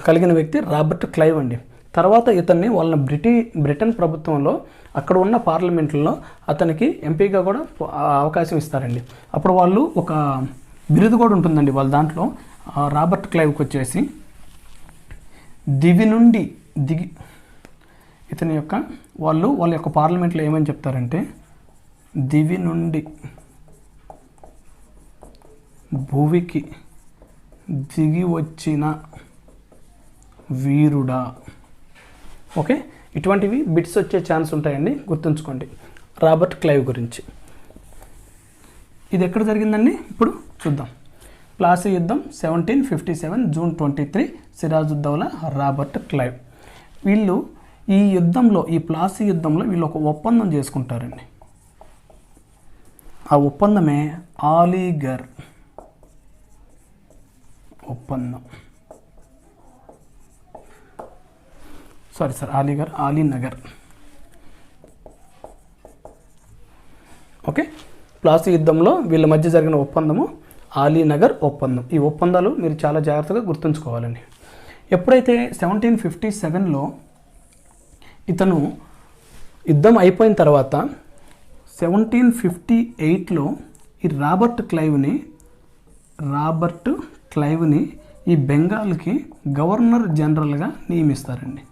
కలిగిన వ్యక్తి రాబర్ట్ క్లైవ్ అండి. తర్వాత ఇతన్ని వాళ్ళ బ్రిటన్ ప్రభుత్వంలో అక్కడ ఉన్న పార్లమెంట్లో అతనికి ఎంపీగా కూడా అవకాశం ఇస్తారండి. అప్పుడు వాళ్ళు ఒక బిరుదు కూడా ఉంటుందండి వాళ్ళ దాంట్లో. రాబర్ట్ క్లైవ్కి వచ్చేసి దివి నుండి దిగి, ఇతని యొక్క వాళ్ళ యొక్క పార్లమెంట్లో ఏమని చెప్తారంటే దివి నుండి భూమికి దిగి వచ్చిన వీరుడా. ఓకే, ఇటువంటివి బిట్స్ వచ్చే ఛాన్స్ ఉంటాయండి, గుర్తుంచుకోండి రాబర్ట్ క్లైవ్ గురించి. ఇది ఎక్కడ జరిగిందండి ఇప్పుడు చూద్దాం. ప్లాసీ యుద్ధం 1757 జూన్ 23 సిరాజుద్దౌలా, రాబర్ట్ క్లైవ్. వీళ్ళు ఈ యుద్ధంలో, ఈ ప్లాసీ యుద్ధంలో వీళ్ళు ఒక ఒప్పందం చేసుకుంటారండి. ఆ ఒప్పందమే అలీగర్ ఒప్పందం. అలీనగర్. ఓకే, ప్లాసీ యుద్ధంలో వీళ్ళ మధ్య జరిగిన ఒప్పందము అలీనగర్ ఒప్పందం. ఈ ఒప్పందాలు మీరు చాలా జాగ్రత్తగా గుర్తుంచుకోవాలండి. ఎప్పుడైతే 1757లో ఇతను యుద్ధం అయిపోయిన తర్వాత 1758లో ఈ రాబర్ట్ క్లైవ్ని ఈ బెంగాల్కి గవర్నర్ జనరల్గా నియమిస్తారండి.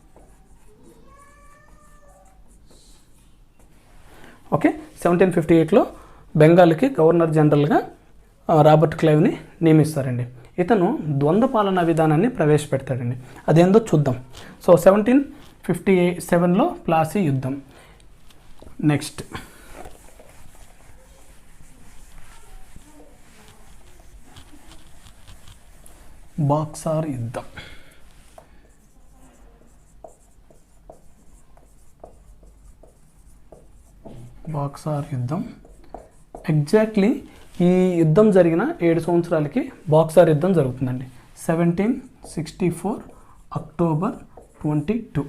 ఓకే, 1758లో బెంగాల్కి గవర్నర్ జనరల్గా రాబర్ట్ క్లైవ్ని నియమిస్తారండి. ఇతను ద్వంద్వ పాలనా విధానాన్ని ప్రవేశపెడతాడండి. అదేందో చూద్దాం. సో 1757లో ప్లాసీ యుద్ధం. నెక్స్ట్ బాక్సార్ యుద్ధం. ఎగ్జాక్ట్లీ ఈ యుద్ధం జరిగిన 7 సంవత్సరాలకి బాక్సార్ యుద్ధం జరుగుతుందండి. 1764 అక్టోబర్ 22.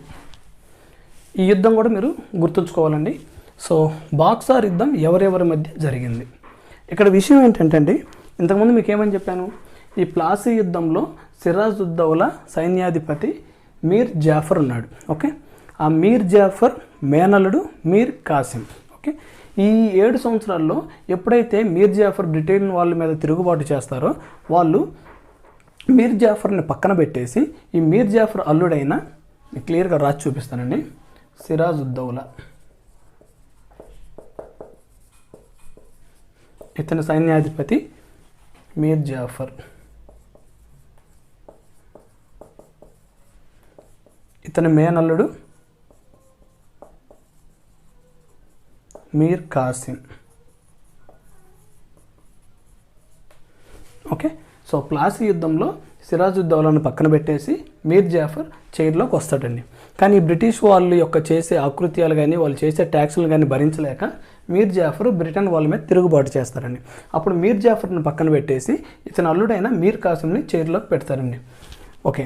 ఈ యుద్ధం కూడా మీరు గుర్తుంచుకోవాలండి. సో బాక్సార్ యుద్ధం ఎవరెవరి మధ్య జరిగింది? ఇక్కడ విషయం ఏంటంటే ఇంతకుముందు మీకు ఏమని చెప్పాను, ఈ ప్లాసీ యుద్ధంలో సిరాజుద్దౌలా సైన్యాధిపతి మీర్ జాఫర్ ఉన్నాడు. ఓకే, ఆ మీర్ జాఫర్ మేనలుడు మీర్ కాసిం. ఓకే, ఈ 7 సంవత్సరాల్లో ఎప్పుడైతే మీర్ జాఫర్ బ్రిటన్ వాళ్ళ మీద తిరుగుబాటు చేస్తారో వాళ్ళు మీర్ జాఫర్ని పక్కన పెట్టేసి ఈ మీర్ జాఫర్ అల్లుడైన క్లియర్గా రాసి చూపిస్తానండి, సిరాజుద్దౌలా, ఇతని సైన్యాధిపతి మీర్ జాఫర్, ఇతని మేనల్లుడు మీర్ కాసిం. ఓకే, సో ప్లాసీ యుద్ధంలో సిరాజుద్దౌలాను పక్కన పెట్టేసి మీర్ జాఫర్ చైర్లోకి వస్తాడండి. కానీ బ్రిటిష్ వాళ్ళు యొక్క చేసే ఆకృత్యాలు కానీ వాళ్ళు చేసే ట్యాక్సులు కానీ భరించలేక మీర్ జాఫర్ బ్రిటన్ వాళ్ళ మీద తిరుగుబాటు చేస్తారండి. అప్పుడు మీర్ జాఫర్ని పక్కన పెట్టేసి ఇతని అల్లుడైన మీర్ కాసింని చైర్లోకి పెడతారండి. ఓకే,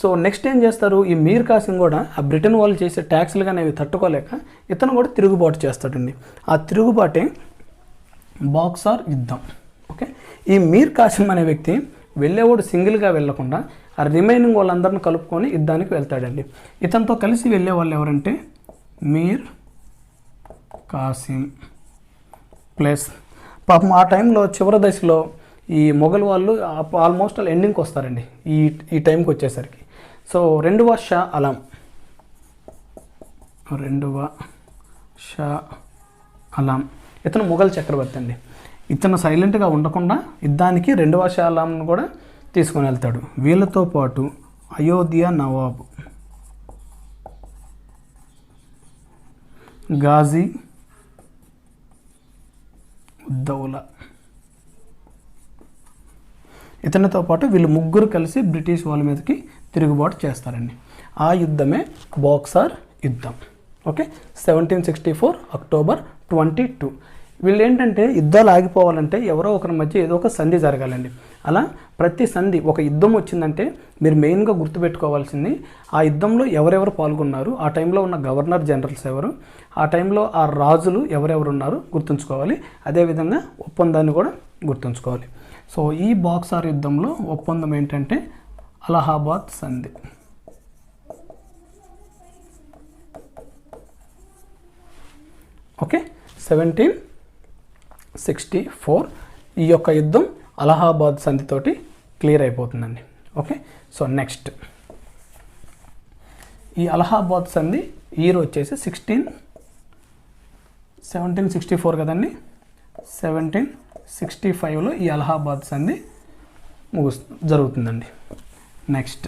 సో నెక్స్ట్ ఏం చేస్తారు, ఈ మీర్ కాసిం కూడా ఆ బ్రిటన్ వాళ్ళు చేసే ట్యాక్సులు కానీ అవి తట్టుకోలేక ఇతను కూడా తిరుగుబాటు చేస్తాడండి. ఆ తిరుగుబాటే బాక్సార్ యుద్ధం. ఓకే, ఈ మీర్ కాసిం అనే వ్యక్తి వెళ్ళేవాడు సింగిల్గా వెళ్ళకుండా ఆ రిమైనింగ్ వాళ్ళందరిని కలుపుకొని యుద్ధానికి వెళ్తాడండి. ఇతనితో కలిసి వెళ్ళే వాళ్ళు ఎవరంటే మీర్ కాసిం ప్లస్ పాపం ఆ టైంలో చివరి దశలో ఈ మొఘల్ వాళ్ళు ఆల్మోస్ట్ ఎండింగ్కి వస్తారండి. ఈ టైంకి వచ్చేసరికి సో రెండవ షా ఆలం ఇతను మొఘల్ చక్రవర్తి అండి. ఇతను సైలెంట్గా ఉండకుండా యుద్ధానికి రెండవ షా ఆలంను కూడా తీసుకొని వెళ్తాడు. వీళ్ళతో పాటు అయోధ్య నవాబ్ గాజీ ఉద్దౌలా, ఇతనితో పాటు వీళ్ళు ముగ్గురు కలిసి బ్రిటిష్ వాళ్ళ మీదకి తిరుగుబాటు చేస్తారండి. ఆ యుద్ధమే బాక్సార్ యుద్ధం. Okay, 1764 October 22. వీళ్ళు ఏంటంటే యుద్ధాలు ఆగిపోవాలంటే ఎవరో ఒకరి మధ్య ఏదో ఒక సంధి జరగాలండి. అలా ప్రతి సంధి ఒక యుద్ధం వచ్చిందంటే మీరు మెయిన్గా గుర్తుపెట్టుకోవాల్సింది ఆ యుద్ధంలో ఎవరెవరు పాల్గొన్నారు, ఆ టైంలో ఉన్న గవర్నర్ జనరల్స్ ఎవరు, ఆ టైంలో ఆ రాజులు ఎవరెవరు ఉన్నారు గుర్తుంచుకోవాలి. అదేవిధంగా ఒప్పందాన్ని కూడా గుర్తుంచుకోవాలి. సో ఈ బాక్సార్ యుద్ధంలో ఒప్పందం ఏంటంటే అలహాబాద్ సంధి. ఓకే, 1764 ఈ యొక్క యుద్ధం అలహాబాద్ సంధితోటి క్లియర్ అయిపోతుందండి. ఓకే, సో నెక్స్ట్ ఈ అలహాబాద్ సంధి ఇయర్ వచ్చేసి 1764 కదండి. 1765లో ఈ అలహాబాద్ సంధి జరుగుతుందండి. నెక్స్ట్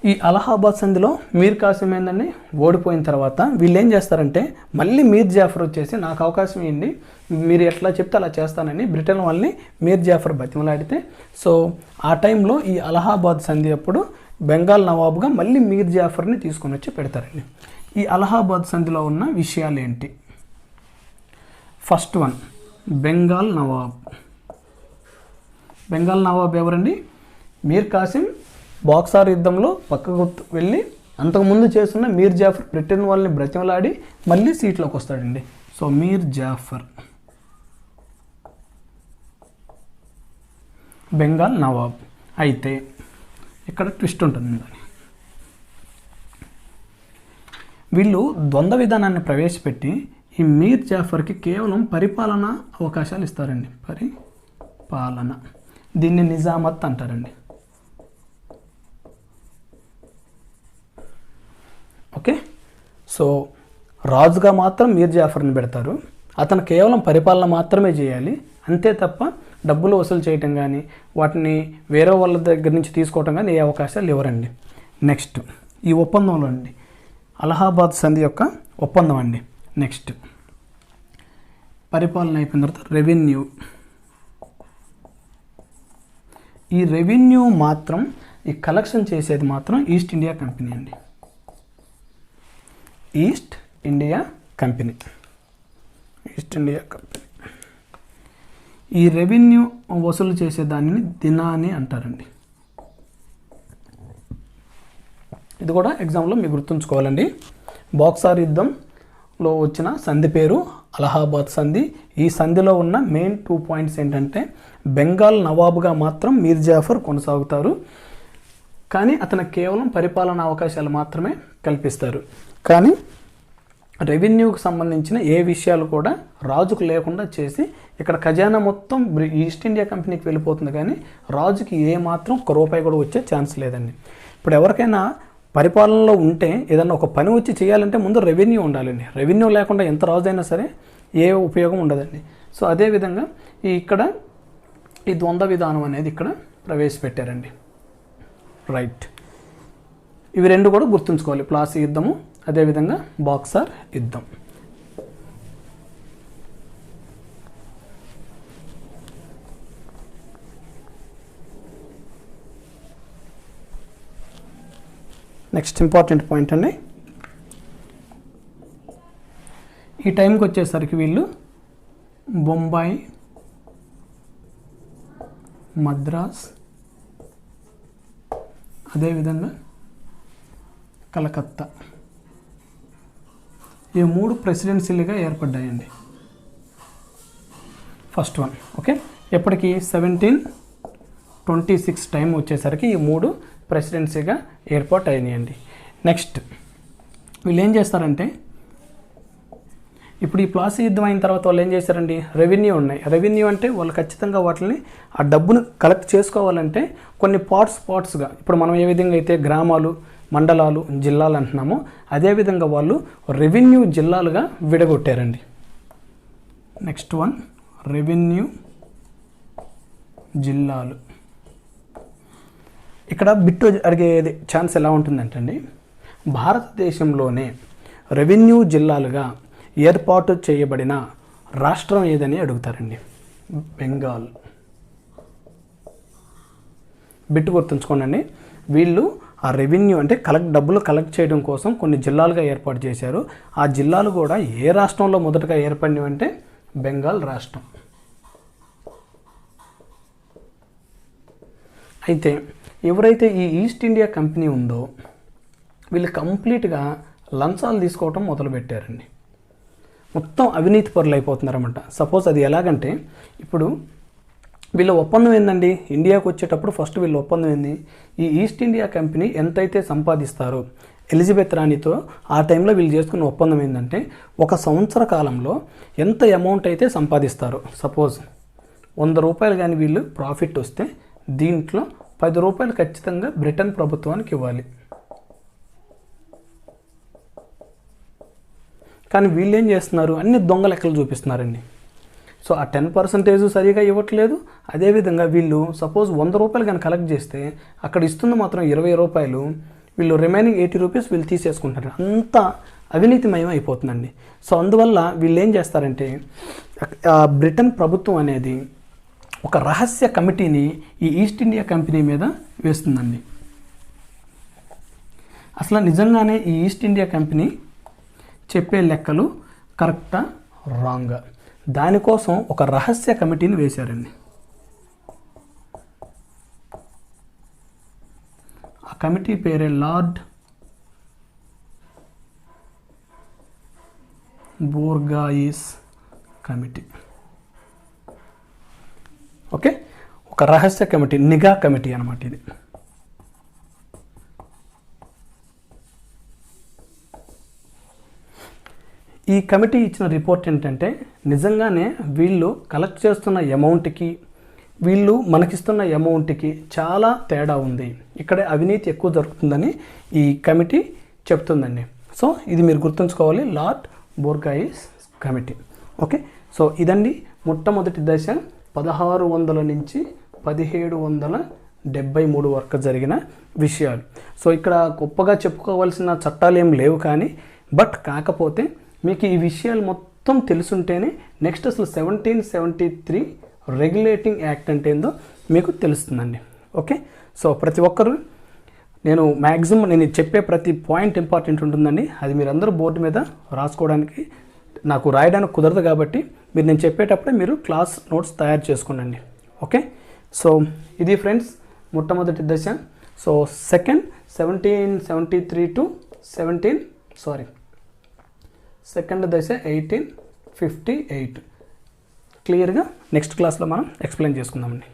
ఈ అలహాబాద్ సంధిలో మీర్ కాసిం ఏందండి ఓడిపోయిన తర్వాత వీళ్ళు ఏం చేస్తారంటే మళ్ళీ మీర్ జాఫర్ వచ్చేసి నాకు అవకాశం ఇవ్వండి, మీరు ఎట్లా చెప్తే అలా చేస్తానని బ్రిటన్ వాళ్ళని మీర్ జాఫర్ బతిమలాడితే సో ఆ టైంలో ఈ అలహాబాద్ సంధి అప్పుడు బెంగాల్ నవాబుగా మళ్ళీ మీర్ జాఫర్ని తీసుకొని వచ్చి పెడతారండి. ఈ అలహాబాద్ సంధిలో ఉన్న విషయాలు ఏంటి? First one, Bengal nawab. బెంగాల్ నవాబ్ ఎవరండి? మీర్ కాసిం బాక్సార్ యుద్ధంలో పక్కకు వెళ్ళి అంతకుముందు చేస్తున్న మీర్ జాఫర్ బ్రిటన్ వాళ్ళని బ్రతిమలాడి మళ్ళీ సీట్లోకి వస్తాడండి. సో మీర్ జాఫర్ బెంగాల్ నవాబ్. అయితే ఇక్కడ ట్విస్ట్ ఉంటుంది. వీళ్ళు ద్వంద్వ విధానాన్ని ప్రవేశపెట్టి ఈ మీర్ జాఫర్కి కేవలం పరిపాలన అవకాశాలు ఇస్తారండి. పరిపాలన, దీన్ని నిజామత్ అంటారండి. ఓకే, సో రాజుగా మాత్రం మీర్ జాఫర్ని పెడతారు. అతను కేవలం పరిపాలన మాత్రమే చేయాలి, అంతే తప్ప డబ్బులు వసూలు చేయటం కానీ వాటిని వేరే వాళ్ళ దగ్గర నుంచి తీసుకోవటం కానీ ఏ అవకాశాలు ఇవ్వరండి. నెక్స్ట్ ఈ ఒప్పందంలో అండి అలహాబాద్ సంధి యొక్క ఒప్పందం అండి. నెక్స్ట్ పరిపాలన అయిపోయిన తర్వాత రెవెన్యూ. ఈ రెవెన్యూ మాత్రం ఈ కలెక్షన్ చేసేది మాత్రం ఈస్ట్ ఇండియా కంపెనీ అండి. East India company. ఈ రెవెన్యూ వసూలు చేసే దానిని దినాని అంటారండి. ఇది కూడా ఎగ్జామ్లో మీరు గుర్తుంచుకోవాలండి. బాక్సార్ యుద్ధంలో వచ్చిన సంధి పేరు అలహాబాద్ సంధి. ఈ సంధిలో ఉన్న మెయిన్ 2 పాయింట్స్ ఏంటంటే బెంగాల్ నవాబుగా మాత్రం మీర్ జాఫర్ కొనసాగుతారు, కానీ అతను కేవలం పరిపాలనా అవకాశాలు మాత్రమే కల్పిస్తారు. కానీ రెవెన్యూకి సంబంధించిన ఏ విషయాలు కూడా రాజుకు లేకుండా చేసి ఇక్కడ ఖజానా మొత్తం ఈస్ట్ ఇండియా కంపెనీకి వెళ్ళిపోతుంది, కానీ రాజుకి ఏ మాత్రం ఒక రూపాయి కూడా వచ్చే ఛాన్స్ లేదండి. ఇప్పుడు ఎవరికైనా పరిపాలనలో ఉంటే ఏదన్నా ఒక పని వచ్చి చేయాలంటే ముందు రెవెన్యూ ఉండాలండి. రెవెన్యూ లేకుండా ఎంత రాజు అయినా సరే ఏ ఉపయోగం ఉండదండి. సో అదేవిధంగా ఇక్కడ ఈ ద్వంద్వ విధానం అనేది ఇక్కడ ప్రవేశపెట్టారండి. రైట్, ఇవి రెండు కూడా గుర్తుంచుకోవాలి, ప్లాసీ యుద్ధము అదేవిధంగా బాక్సార్ యుద్ధం. నెక్స్ట్ ఇంపార్టెంట్ పాయింట్ అండి, ఈ టైంకి వచ్చేసరికి వీళ్ళు బొంబాయి, మద్రాస్, అదేవిధంగా కలకత్తా ఈ 3 ప్రెసిడెన్సీలుగా ఏర్పడ్డాయండి. ఫస్ట్ వన్ ఓకే, ఎప్పటికి 1726 టైం వచ్చేసరికి ఈ 3 ప్రెసిడెన్సీగా ఏర్పాటు అయినాయండి. నెక్స్ట్ వీళ్ళు ఏం చేస్తారంటే, ఇప్పుడు ఈ ప్లాసీ యుద్ధం అయిన తర్వాత వాళ్ళు ఏం చేశారండి, రెవెన్యూ ఉన్నాయి. రెవెన్యూ అంటే వాళ్ళు ఖచ్చితంగా వాటిని ఆ డబ్బును కలెక్ట్ చేసుకోవాలంటే కొన్ని పార్ట్స్గా, ఇప్పుడు మనం ఏ విధంగా అయితే గ్రామాలు, మండలాలు, జిల్లాలు అంటున్నామో అదేవిధంగా వాళ్ళు రెవెన్యూ జిల్లాలుగా విడగొట్టారండి. నెక్స్ట్ వన్ రెవెన్యూ జిల్లాలు. ఇక్కడ బిట్టు అడిగేది ఛాన్స్ ఎలా ఉంటుందంటే అండి, భారతదేశంలోనే రెవెన్యూ జిల్లాలుగా ఏర్పాటు చేయబడిన రాష్ట్రం ఏదని అడుగుతారండి. బెంగాల్. బిట్టు గుర్తుంచుకోండి, వీళ్ళు ఆ రెవెన్యూ అంటే డబ్బులు కలెక్ట్ చేయడం కోసం కొన్ని జిల్లాలుగా ఏర్పాటు చేశారు. ఆ జిల్లాలు కూడా ఏ రాష్ట్రంలో మొదటగా ఏర్పడినవి అంటే బెంగాల్ రాష్ట్రం. అయితే ఎవరైతే ఈ ఈస్ట్ ఇండియా కంపెనీ ఉందో వీళ్ళు కంప్లీట్గా లంచాలు తీసుకోవటం మొదలుపెట్టారండి. మొత్తం అవినీతి పరులు అయిపోతున్నారన్నమాట. సపోజ్ అది ఎలాగంటే, ఇప్పుడు వీళ్ళ ఒప్పందం ఏందండి, ఇండియాకు వచ్చేటప్పుడు ఫస్ట్ వీళ్ళ ఒప్పందం ఏంది, ఈ ఈస్ట్ ఇండియా కంపెనీ ఎంతైతే సంపాదిస్తారో ఎలిజబెత్ రాణితో ఆ టైంలో వీళ్ళు చేసుకున్న ఒప్పందం ఏంటంటే, 1 సంవత్సర కాలంలో ఎంత అమౌంట్ అయితే సంపాదిస్తారో, సపోజ్ 100 రూపాయలు కానీ వీళ్ళు ప్రాఫిట్ వస్తే దీంట్లో 10 రూపాయలు ఖచ్చితంగా బ్రిటన్ ప్రభుత్వానికి ఇవ్వాలి. కానీ వీళ్ళు ఏం చేస్తున్నారు, అన్ని దొంగ లెక్కలు చూపిస్తున్నారండి. సో ఆ 10% సరిగా ఇవ్వట్లేదు. అదేవిధంగా వీళ్ళు సపోజ్ 100 రూపాయలు కానీ కలెక్ట్ చేస్తే అక్కడ ఇస్తుంది మాత్రం 20 రూపాయలు, వీళ్ళు రిమైనింగ్ 80 రూపీస్ వీళ్ళు తీసేసుకుంటారు. అంత అవినీతిమయం అయిపోతుందండి. సో అందువల్ల వీళ్ళు ఏం చేస్తారంటే, బ్రిటన్ ప్రభుత్వం అనేది ఒక రహస్య కమిటీని ఈ ఈస్ట్ ఇండియా కంపెనీ మీద వేస్తుందండి. అసలు నిజంగానే ఈ ఈస్ట్ ఇండియా కంపెనీ చెప్పే లెక్కలు కరెక్టా రాంగా, దానికోసం ఒక రహస్య కమిటీని వేశారండి. ఆ కమిటీ పేరే లార్డ్ బోర్గాయిస్ కమిటీ. ఓకే, ఒక రహస్య కమిటీ, నిఘా కమిటీ అన్నమాట ఇది. ఈ కమిటీ ఇచ్చిన రిపోర్ట్ ఏంటంటే, నిజంగానే వీళ్ళు కలెక్ట్ చేస్తున్న అమౌంట్కి వీళ్ళు మనకిస్తున్న అమౌంట్కి చాలా తేడా ఉంది, ఇక్కడే అవినీతి ఎక్కువ జరుగుతుందని ఈ కమిటీ చెప్తుందండి. సో ఇది మీరు గుర్తుంచుకోవాలి, లార్డ్ బోర్గాయిస్ కమిటీ. ఓకే, సో ఇదండి మొట్టమొదటి దశ 1600 నుంచి 1773 వరకు జరిగిన విషయాలు. సో ఇక్కడ గొప్పగా చెప్పుకోవాల్సిన చట్టాలు ఏం లేవు, కానీ కాకపోతే మీకు ఈ విషయాలు మొత్తం తెలుసుంటేనే నెక్స్ట్ అసలు 1773 రెగ్యులేటింగ్ యాక్ట్ అంటే ఏందో మీకు తెలుస్తుందండి. ఓకే, సో ప్రతి ఒక్కరు నేను మ్యాక్సిమం నేను చెప్పే ప్రతి పాయింట్ ఇంపార్టెంట్ ఉంటుందండి. అది మీరందరూ బోర్డు మీద రాసుకోవడానికి నాకు రాయడానికి కుదరదు, కాబట్టి మీరు నేను చెప్పేటప్పుడే మీరు క్లాస్ నోట్స్ తయారు చేసుకోండి. ఓకే, సో ఇది ఫ్రెండ్స్ మొట్టమొదటి దశ. సో సెకండ్ 1773 టు సెకండ్ దశ 1858 క్లియర్గా నెక్స్ట్ క్లాస్లో మనం ఎక్స్ప్లెయిన్ చేసుకుందామండి.